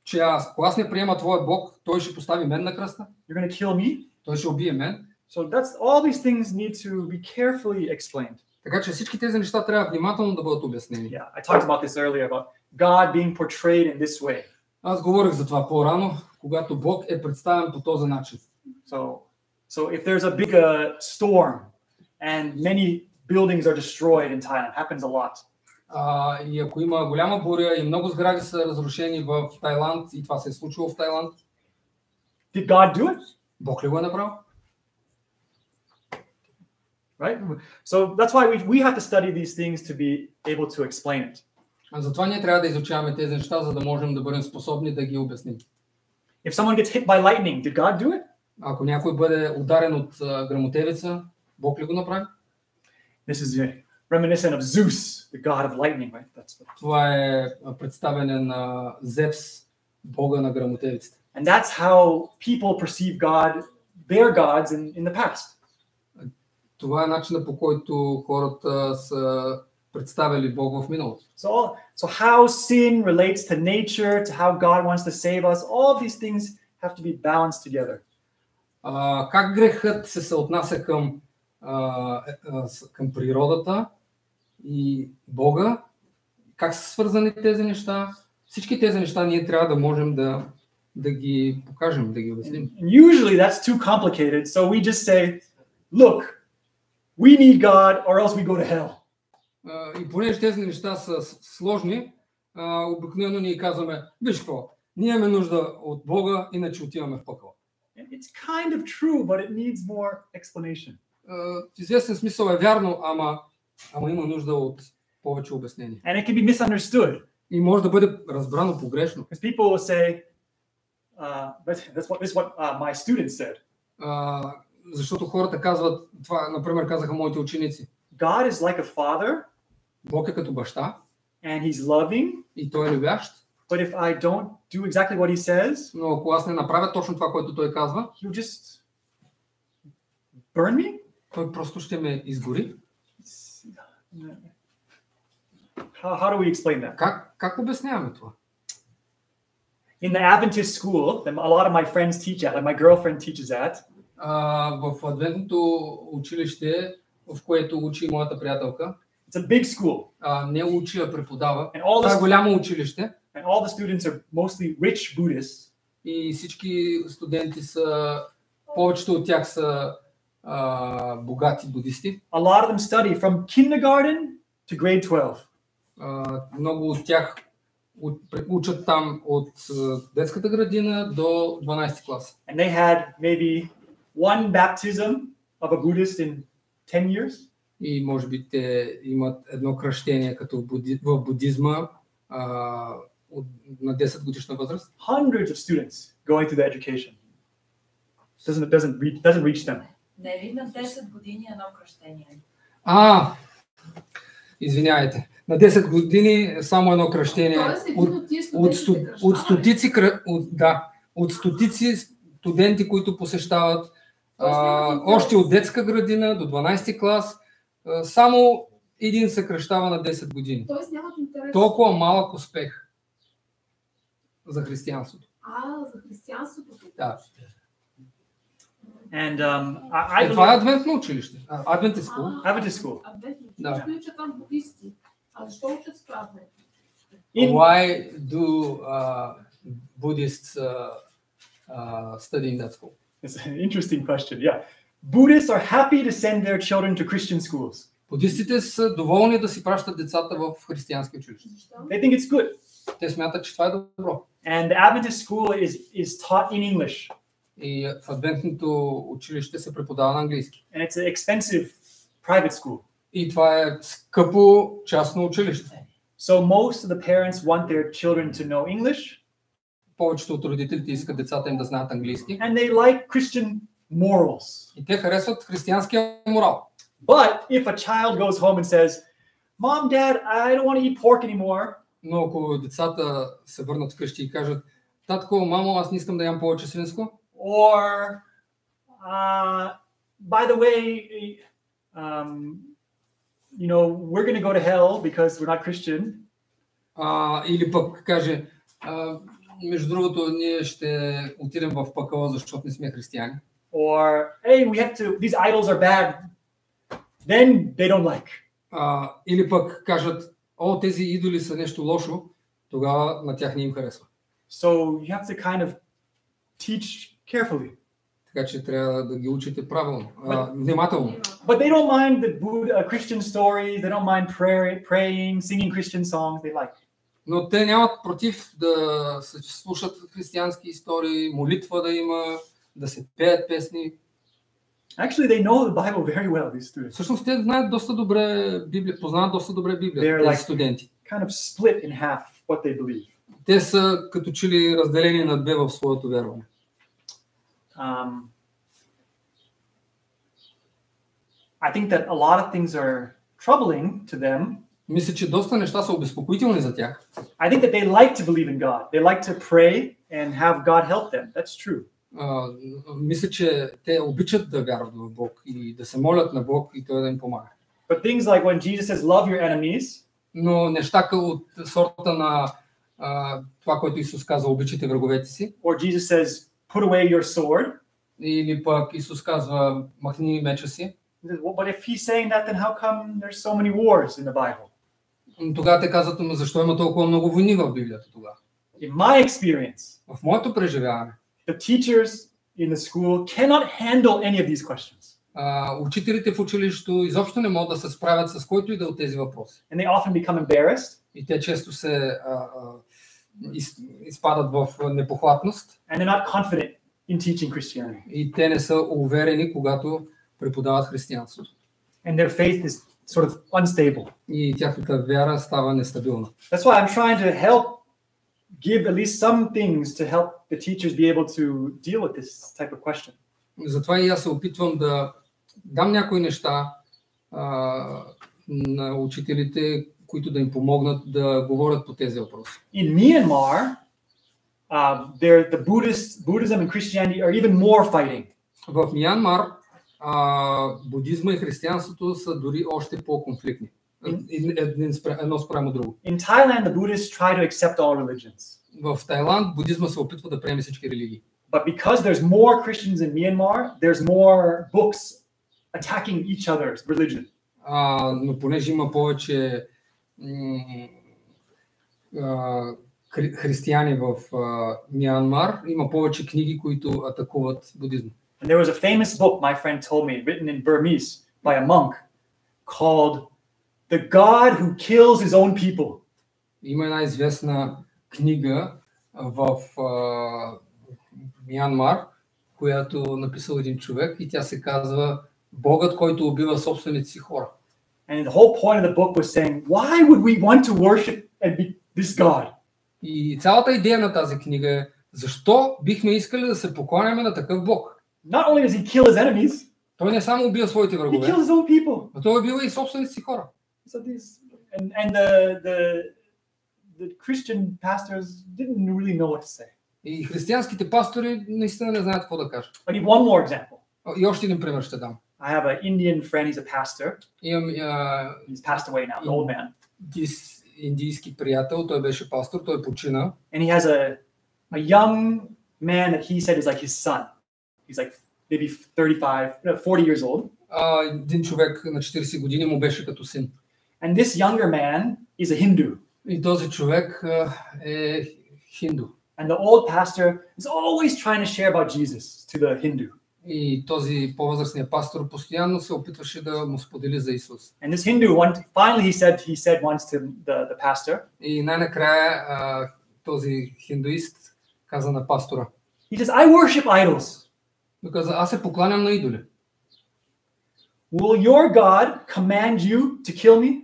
Че ако аз не приема твоя Бог, той ще постави мен на кръста? You're going to kill me? Той ще убие мен? So all these things need to be carefully explained. Така че всички тези неща трябва внимателно да бъдат обяснени. Yeah, I talked about this earlier about God being portrayed in this way. Аз говорих за това по-рано, когато Бог е представен по този начин. So if there's a big storm and many buildings are destroyed in Thailand, happens a lot. И ако има голяма буря и много сгради са разрушени в Тайланд, и това се е случило в Тайланд, Did God do it? Бог ли го е направил? Right? So that's why we have to study these things to be able to explain it. Затова ние трябва да изучаваме тези неща, за да можем да бъдем способни да ги обясним. If someone gets hit by lightning, did God do it? Ако някой бъде ударен от гръмотевица, Бог ли го направи? This is reminiscent of Zeus, the god of lightning, right? Това е представяне на Зевс, бога на гръмотевицата. And that's how people perceive God, their gods in the past. Това е начинът, по който хората са представили Бог в миналото. So how sin relates to nature, to how God wants to save us, all of these things have to be balanced together. Как грехът се съотнася към природата и Бога, как са свързани тези неща? Всички тези неща ние трябва да можем да ги покажем, да ги обясним. Usually that's too complicated, so we just say, look, we need God or else we go to hell. И понеже тези неща са сложни, обикновено ние казваме, виж какво, ние имаме нужда от Бога, иначе отиваме в пъкъла. It's kind of true, but it needs more explanation. В известен смисъл е вярно, ама има нужда от повече обяснение. And it can be misunderstood. И може да бъде разбрано погрешно. Because people will say, this is what my students said. Защото хората казват, това, например, казаха моите ученици. God is like a father. Бог е като баща. And he's loving. И той е любящ. But if I don't do exactly what he says, но ако аз не направя точно това, което той казва, he'll just burn me? Той просто ще ме изгори. How do we explain that? Как обясняваме това? In the Adventist school, a lot of my friends teach at, like my girlfriend teaches at. В адвентното училище, в което учи моята приятелка. It's a big school. Не учи, а преподава. Това е голямо училище. And all the students are mostly rich Buddhists. И всички студенти са, повечето от тях са богати будисти. A lot of them study from kindergarten to grade 12. Много от тях учат там от детската градина до 12 клас. And they had maybe one baptism of a Buddhist in 10 years. И може би те имат едно кръщение като в будизма на 10 годишна възраст. Hundreds of students going through the education. Doesn't reach them. Не ли на 10 години едно кръщение? Извинявайте. На 10 години само едно кръщение. От стотици студенти, които посещават още от детска градина до 12 клас, само един се кръщава на 10 години. Толкова малък успех за християнството. За християнството. Да. And това е адвентно училище. Adventist school. Adventist school. Да. Учат там будисти. А защо учат справно? Why do Buddhists study in that school? It's an interesting question. Yeah. Buddhists are happy to send their children to Christian schools. Будистите са доволни да си пращат децата в християнски училища. They think it's good. Те смятат, че това е добро. And the Adventist school is taught in English. И в адвентното училище се преподава на английски. And it's an expensive private school. И това е скъпо частно училище. So most of the parents want their children to know English. Повечето от родителите искат децата им да знаят английски. And they like Christian morals. И те харесват християнския морал. But if a child goes home and says, "Mom, Dad, I don't want to eat pork anymore." Но ако децата се върнат вкъщи и кажат, Татко, мамо, аз не искам да ям повече свинско. Or, by the way, we're going to go to hell because we're not Christian. Или пък каже, между другото, ние ще отидем в пъкъла, защото не сме християни. Or, hey, these idols are bad. Then they don't like. Или пък кажат, тези идоли са нещо лошо, тогава на тях не им харесва. So you have to kind of teach carefully. Така че трябва да ги учите правилно, внимателно. But they don't mind the Christian stories. They don't mind praying, singing Christian songs. They like. Но те нямат против да се слушат християнски истории, молитва да има, да се пеят песни. Actually, they know the Bible very well, these students. Всъщност те знаят доста добре Библия, познават доста добре Библия, тези студенти. Kind of split in half what they believe. Те са като че ли разделени на две в своето вярване. I think that a lot of things are troubling to them. Мисля, че доста неща са обезпокоителни за тях. I think that they like to believe in God. They like to pray and have God help them. That's true. Мисля, че те обичат да вярват в Бог и да се молят на Бог и Той да им помага. But things like when Jesus says, "Love your enemies," но неща от сорта на това, което Исус казва, обичайте враговете си. Or Jesus says, "Put away your sword." Или пък Исус казва, махни меча си. But if he's saying that, then how come there's so many wars in the Bible? Тогава те казват, защо има толкова много войни в Библията тогава? In my experience, в моето преживяване, the teachers in the school cannot handle any of these questions. Учителите в училището изобщо не могат да се справят с който и да от тези въпроси. And they often become embarrassed. И те често се изпадат в непохватност. And they're not confident in teaching Christianity. И те не са уверени, когато преподават християнството. And their faith is sort of unstable. И тяхната вяра става нестабилна. That's why I'm trying to help give at least some things to help the teachers be able to deal with this type of question. Затова и аз се опитвам да дам някои неща на учителите, които да им помогнат да говорят по тези въпроси. In Myanmar, the Buddhism and Christianity are even more fighting. В Мянмар будизма и християнството са дори още по-конфликтни. Едно спрямо друго. In Thailand, the Buddhists try to accept all religions. В Тайланд будизма се опитва да приеме всички религии. But because there's more Christians in Myanmar, there's more books attacking each other's religion. Но понеже има повече християни в Мянмар, има повече книги, които атакуват будизма. And there was a famous book, my friend told me, written in Burmese by a monk, called "The God Who Kills His Own People." Има една известна книга в Мянмар, която написал един човек и тя се казва Богът, който убива собствените си хора. And the whole point of the book was saying, why would we want to worship this God? И цялата идея на тази книга е защо бихме искали да се покланяме на такъв Бог? Not only does he kill his enemies, той не само убива своите врагове, he kills his own people. но той убива и собствените си хора. So and the Christian pastors didn't really know what to say. И християнските пастори наистина не знаят какво да кажат. I give one more example. И още един пример ще дам. I have an Indian friend, he's a pastor. He's passed away now, the old man. Индийски приятел, той беше пастор, той почина. And he has a young man that he said is like his son. He's like maybe 40 years old. Един човек на 40 години му беше като син. And this younger man is a Hindu. И този човек е хинду. And the old pastor is always trying to share about Jesus to the Hindu. И този по-възрастният пастор постоянно се опитваше да му сподели за Исус. And this Hindu finally he said once to the pastor. И най-накрая този хиндуист каза на пастора. He says, I worship idols. Каза, аз се покланям на идоли. Will your God command you to kill me?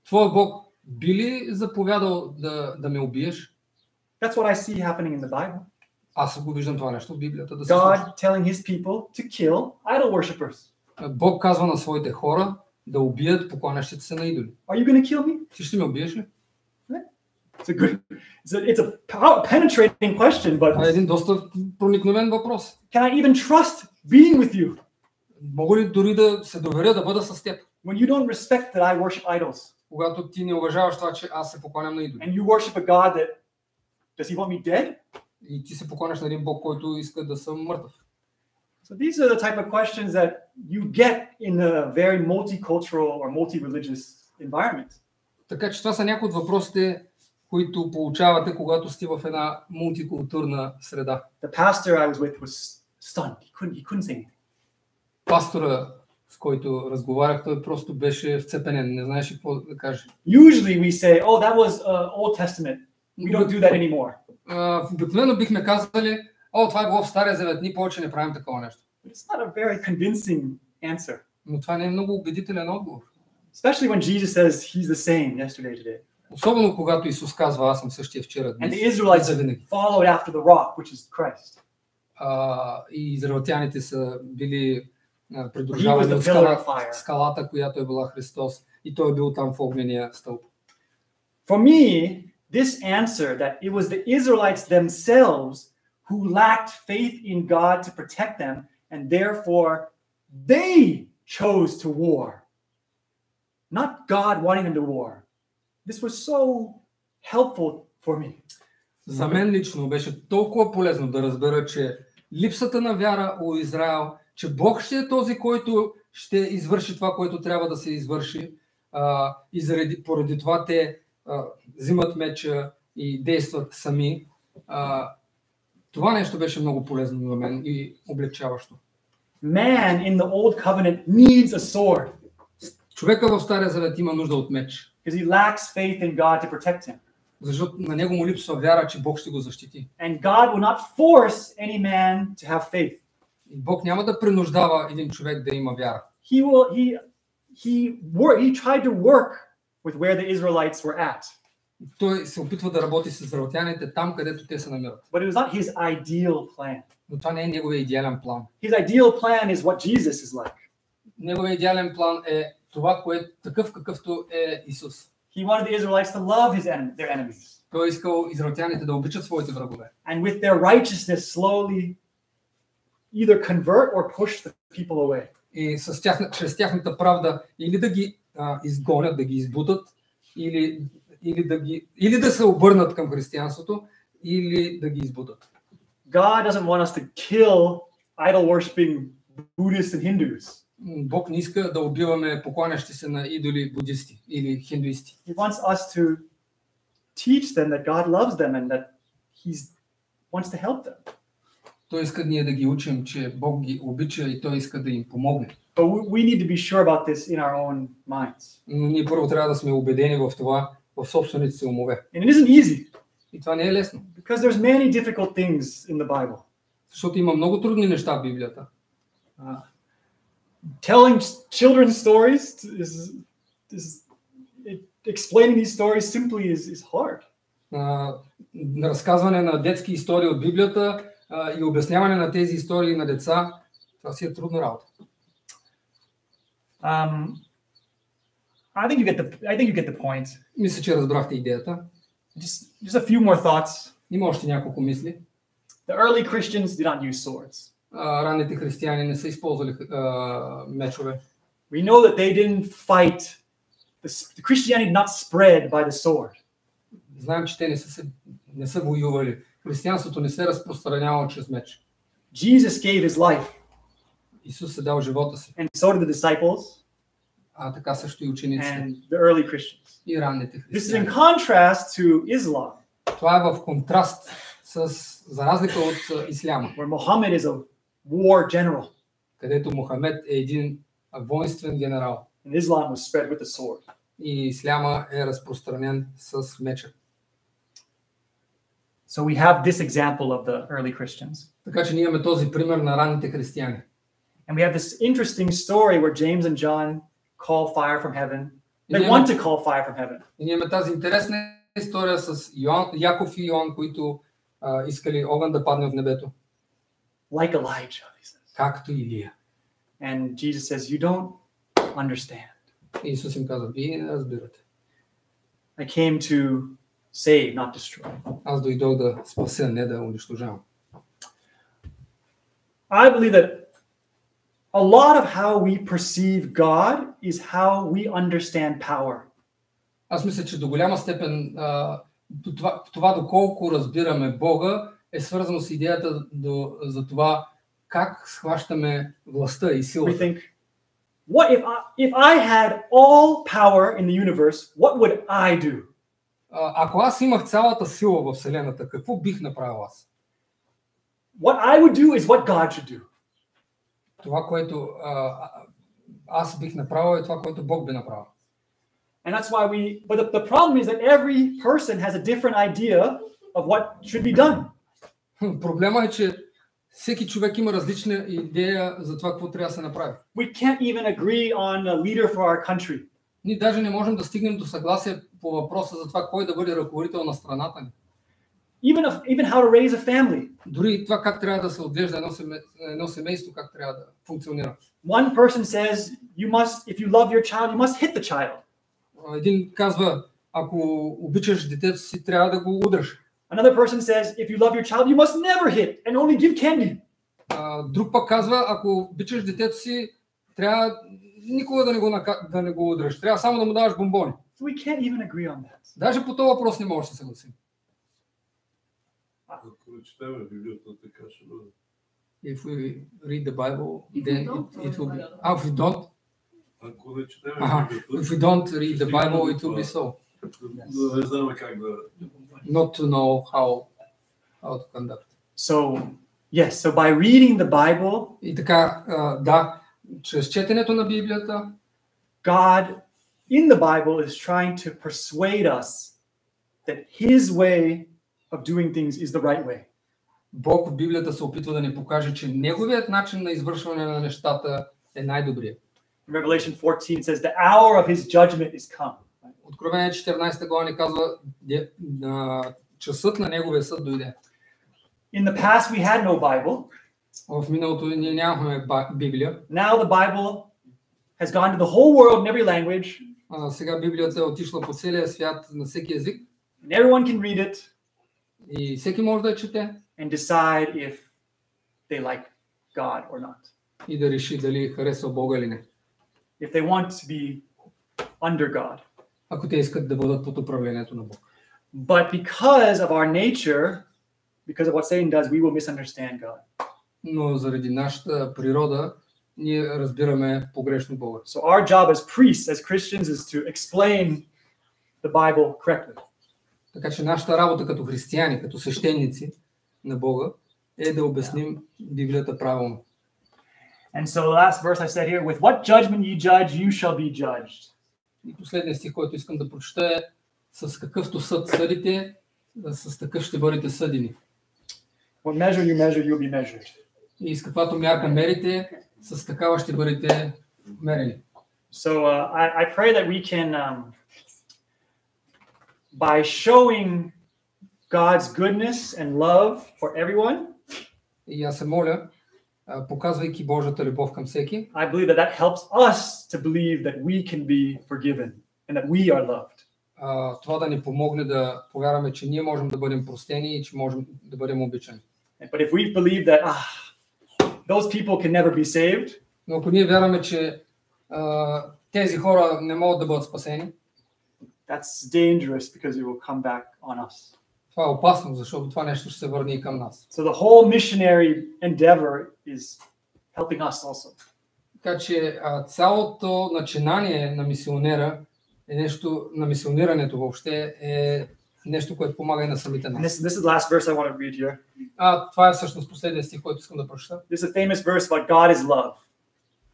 Твой Бог би ли заповядал да ме убиеш? That's what I see happening in the Bible. Аз го виждам това нещо в Библията да се God случва. telling his people to kill idol worshippers. Бог казва на своите хора да убият покланящите се на идоли. Are you going to kill me? Ти ще ме убиеш ли? It's a penetrating question, Това е but един доста проникновен въпрос. can I even trust being with you Мога ли дори да се доверя да бъда с теб, when you don't respect that I worship idols когато ти не уважаваш това, че аз се покланям на идоли? and you worship a God that does he want me dead? И ти се покланяш на един Бог, който иска да съм мъртъв. So these are the type of questions that you get in a very multicultural or multi-religious environment. Така че това са някои от въпросите, които получавате, когато сте в една мултикултурна среда. The pastor I was with was stunned. He couldn't say anything. Пастора, с който разговарях, той просто беше вцепенен, не знаеше какво да каже. Usually we say, oh, that was Old Testament. We don't do that anymore. Обикновено бихме казали, това е било в Стария Завет, ние повече не правим такова нещо. But it's not a very convincing answer. Но това не е много убедителен отговор. Especially when Jesus says he's the same yesterday, today. Особено когато Исус казва, аз съм същия вчера, And днес the и Israelites завинаги. followed after the rock, which is Christ. И израелтяните са били He was придружавани the от pillar of fire. скалата, която е била Христос, и той е бил там в огнения стълб. For me, this answer that it was the Israelites themselves who lacked faith in God to protect them, and therefore they chose to war, not God wanting them to war. This was so helpful for me. За мен лично беше толкова полезно да разбера, че липсата на вяра у Израел, че Бог ще е този, който ще извърши това, което трябва да се извърши, и поради това те взимат меча и действат сами. Това нещо беше много полезно за мен и облегчаващо. Man in the old covenant needs a sword Човека в Стария Завет има нужда от меч, because he lacks faith in God to protect him. защото на него му липсва вяра, че Бог ще го защити. And God will not force any man to have faith. И Бог няма да принуждава един човек да има вяра. He tried to work with where the Israelites were at, Той се опитва да работи с израелтяните там, където те се намират. but it was not his ideal plan. Но това не е неговия идеален план. His ideal plan is what Jesus is like. Неговия идеален план е това, което такъв какъвто е Исус. He wanted the Israelites to love their enemies, Той искал израелтяните да обичат своите врагове. and with their righteousness slowly either convert or push the people away. И чрез тяхната правда или да ги изгонят, да ги избутат, или да се обърнат към християнството, или да ги избутат. God doesn't want us to kill idol-worshipping Buddhists and Hindus. Бог не иска да убиваме покланящи се на идоли будисти или хиндуисти. He wants us to teach them that God loves them and that He wants to help them. Той иска ние да ги учим, че Бог ги обича и Той иска да им помогне. But we need to be sure about this in our own minds. Но ние първо трябва да сме убедени в това в собствените си умове. And it isn't easy И това не е лесно, because there's many difficult things in the Bible. защото има много трудни неща в Библията. Telling children's stories explaining these stories simply is hard. Разказване на детски истории от Библията и обясняване на тези истории на деца, това си е трудна работа. I think you get the point. Мисля, че разбрахте идеята. Just a few more thoughts. Има още няколко мисли. The early Christians did not use swords. Ранните християни не са използвали мечове. We know that they didn't fight. The Christianity did not spread by the sword. Знаем, че те не са воювали. Християнството не се разпространяло чрез меч. Jesus gave his life. Исус е дал живота си. And so did the disciples. Така също и учениците. And the early Christians. И ранните This is in християни. contrast to Islam, Това е в контраст за разлика от исляма, where Muhammad is a war general, където Мохамед е един воинствен генерал. and Islam was spread with the sword. И исляма е разпространен с меча. So we have this example of the early Christians. Така че ние имаме този пример на ранните християни. And we have this interesting story where James and John call fire from heaven. They Yeah. want to call fire from heaven. И ние имаме тази интересна история с Яков и Йоан, които искали огън да падне от небето. Like Elijah, he says. Както Илия. And Jesus says, you don't understand. И Исус им каза, вие не разбирате. I came to save, not destroy. Аз дойдох да спася, не да унищожавам. I believe that a lot of how we perceive God is how we understand power. Аз мисля, че до голяма степен това доколко разбираме Бога е свързано с идеята за това как схващаме властта и We силата. think, what if I had all power in the universe, what would I do? Ако аз имах цялата сила в Вселената, какво бих направил аз? What I would do is what God should do. Това, което аз бих направил, е това, което Бог би направил. And that's why but the problem is that every person has a different idea of what should be done. Проблема е, че всеки човек има различна идея за това, какво трябва да се направи. We can't even agree on a leader for our country. Ние даже не можем да стигнем до съгласие по въпроса за това, кой да бъде ръководител на страната ни. Even how to raise a family. Дори това как трябва да се отглежда едно семейство, как трябва да функционира. One person says if you love your child, you must hit the child. Един казва, ако обичаш детето си, трябва да го удръш. Another person says if you love your child, you must never hit and only give candy. Друг пък казва, ако обичаш детето си, трябва никога да не го удръш. Трябва само да му даваш бомбони. So we can't even agree on that. Даже по този въпрос не може да се съгласим. Ако не четем Библията, така ще бъде. If we read the Bible, then it will be. If we don't, Ако не четем if Библията, we don't read the Bible, it will be so. да не знаме как да... Not to know how to conduct. So by reading the Bible, И така, да, чрез четенето на Библията, God in the Bible is trying to persuade us that His way of doing things is the right way. Бог в Библията се опитва да ни покаже, че неговият начин на извършване на нещата е най-добрият. Revelation 14 says the hour of His judgment is come. Откровение 14 глава ни казва, часът на неговия съд дойде. In the past we had no Bible. В миналото ние нямахме Библия. Now the Bible has gone to the whole world in every language. Сега Библията е отишла по целия свят на всеки език. And everyone can read it. И всеки може да я чете. And decide if they like God or not. И да реши дали харесва Бога или не. If they want to be under God. Ако те искат да бъдат под управлението на Бог. But because of our nature, because of what Satan does, we will misunderstand God. Но заради нашата природа ние разбираме погрешно Бога. So our job as priests, as Christians, is to explain the Bible correctly. Така че нашата работа като християни, като свещеници на Бога е да обясним Библията правилно. And so the last verse I said here, with what judgment you judge, you shall be judged. И последният стих, който искам да прочета е: с какъвто съд съдите, с такъв ще бъдете съдени. What measure you measure, you'll be measured. И с каквато мярка мерите, с такава ще бъдете мерени. So I pray that we can, by showing God's goodness and love for everyone, И аз се моля, показвайки Божията любов към всеки, I believe that helps us to believe that we can be forgiven and that we are loved. Това да ни помогне да повярваме, че ние можем да бъдем простени и че можем да бъдем обичани. But if we believe that those people can never be saved, Но ако ние вярваме, че тези хора не могат да бъдат спасени, that's dangerous because it will come back on us. това е опасно, защото това нещо ще се върне и към нас. So the whole missionary endeavor is helping us also. Така че цялото начинание на мисионера е нещо, на мисионирането въобще е нещо, което помага и на самите нас. This is the last verse I want to read here. Това е всъщност последният стих, който искам да прочета. This is a famous verse about God is love.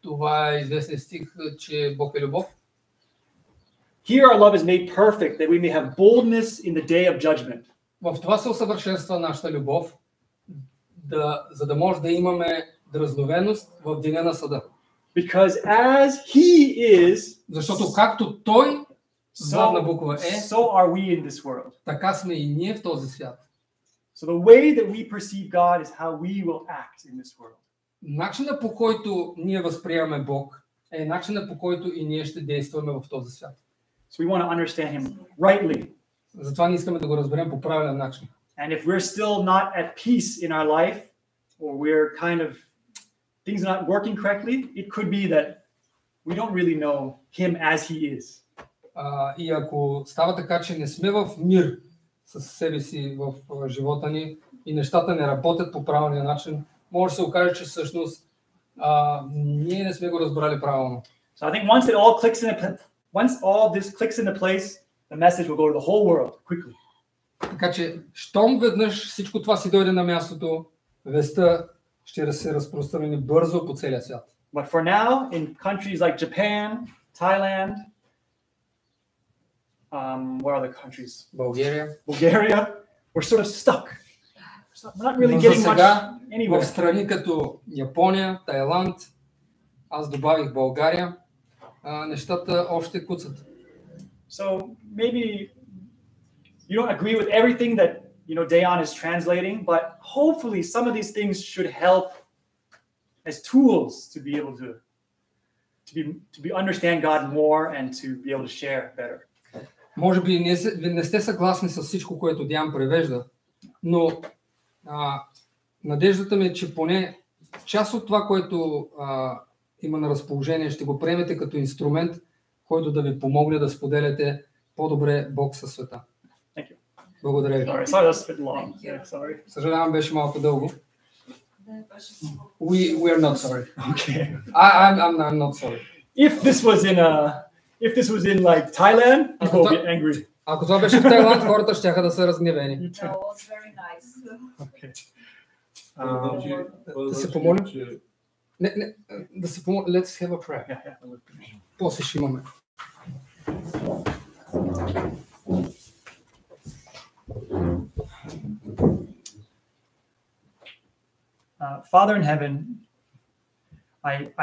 Това е известният стих, че Бог е любов. Here our love is made perfect, that we may have boldness in the day of judgment. В това се усъвършенства нашата любов, за да може да имаме дразновеност в деня на съда. Because as He is, защото както Той, главна буква so are we in this world. Така сме и ние в този свят. So the way that we perceive God is how we will act in this world. Начинът, по който ние възприемаме Бог, е начинът, по който и ние ще действаме в този свят. So we want to understand Him rightly. Затова ние искаме да го разберем по правилен начин. And if we're still not at peace in our life, or we're kind of, things are not working correctly, it could be that we don't really know him as he is. И ако става така, че не сме в мир с себе си в живота ни и нещата не работят по правилния начин, може да се окаже, че всъщност ние не сме го разбрали правилно. So I think once all this clicks into place, the message will go to the whole world quickly. Така че, щом веднъж всичко това си дойде на мястото, вестта ще се разпространи бързо по целия свят. But for now, in countries like Japan, Thailand, what other countries? Bulgaria, we're sort of stuck. We're not really но getting за much сега anywhere. в страни като Япония, Тайланд, аз добавих България, нещата още куцат. So maybe you don't agree with everything that Dayan is translating, but hopefully some of these things should help as tools to be able to understand God more and to be able to share better. Може би не сте съгласни с всичко, което Диан превежда, но надеждата ми е, че поне част от това, което има на разположение, ще го приемете като инструмент, който да ви помогне да споделяте по-добре Бог със света. Благодаря ви. Sorry, that was a bit long. Yeah, sorry. Съжалявам, беше малко дълго. We are not sorry. Okay. I'm not sorry. If this was in like Thailand, people would be angry. Ако това беше в Тайланд, хората щяха да са разгневени. No, it was very nice. Okay. Да се помолим? Не, да се помолим. Let's have a prayer. Yeah. После ще имаме. Father in heaven,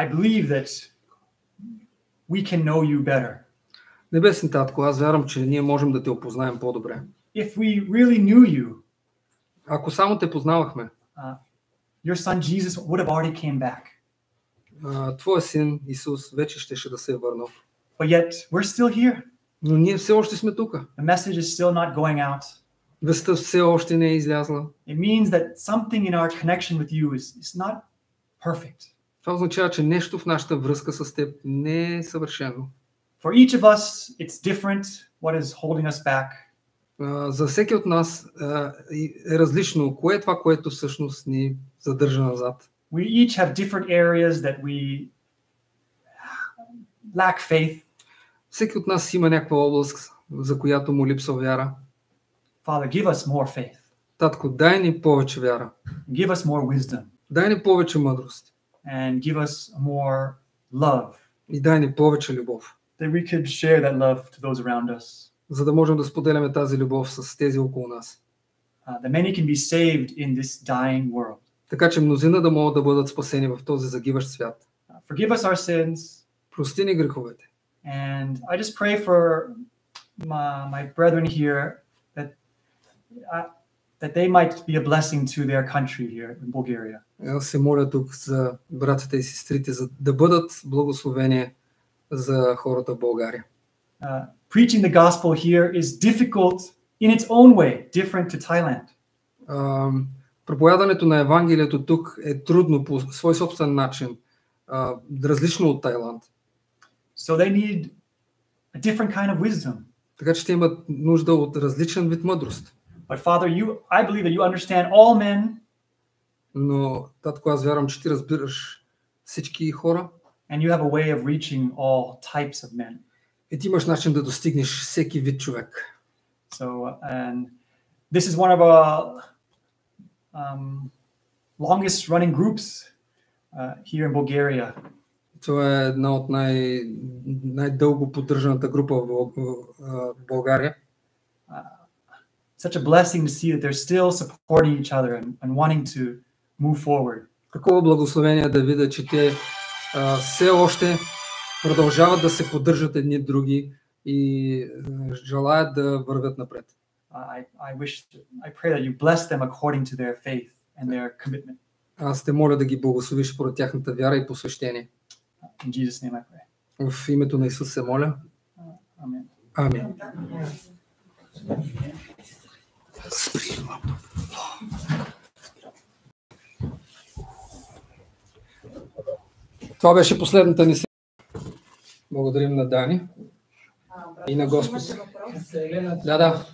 I believe that we can know you better. Небесен Татко, аз вярвам, че ние можем да те опознаем по-добре. If we really knew you, ако само те познавахме, your son Jesus would have already came back. Твоя син Исус вече щеше да се е върнал. But yet we're still here. Но ние все още сме тук. The message is still not going out. Вестта все още не е излязла. It means that something in our connection with you is not perfect. Това означава, че нещо в нашата връзка с теб не е съвършено. For each of us, it's different what is holding us back. За всеки от нас е различно. Кое е това, което всъщност ни задържа назад? We each have different areas that we lack faith. Всеки от нас има някаква област, за която му липсва вяра. Father, give us more faith. Татко, дай ни повече вяра. Give us more wisdom. Дай ни повече мъдрост. And give us more love. И дай ни повече любов. That we could share that love to those around us. За да можем да споделяме тази любов с тези около нас. That many can be saved in this dying world. Така че мнозина да могат да бъдат спасени в този загиващ свят. Forgive us our sins. Прости ни греховете. And I just pray for my brethren here that they might be a blessing to their country here in Bulgaria. Аз се моля тук за братята и сестрите, за да бъдат благословение за хората в България. Preaching the gospel here is difficult in its own way, different to Thailand. Проповядането на Евангелието тук е трудно по свой собствен начин, различно от Тайланд. So they need a different kind of wisdom. Така че те имат нужда от различен вид мъдрост. But Father, I believe that you understand all men. Но Татко, аз вярвам, че ти разбираш всички хора. And you have a way of reaching all types of men. И ти имаш начин да достигнеш всеки вид човек. So and this is one of our longest running groups here in Bulgaria. Това е една от най-дълго поддържаната група в България. Such a blessing to see that they're still supporting each other and wanting to move forward. Такова благословение да видя, че те все още продължават да се поддържат едни други и желаят да вървят напред. I pray that you bless them according to their faith and their commitment. Аз те моля да ги благословиш според тяхната вяра и посвещение. In Jesus' name I pray. В името на Исус се моля. Amen. Амин. Това беше последната ни сесия. Благодарим на Дани и на Господ. Елена, Да.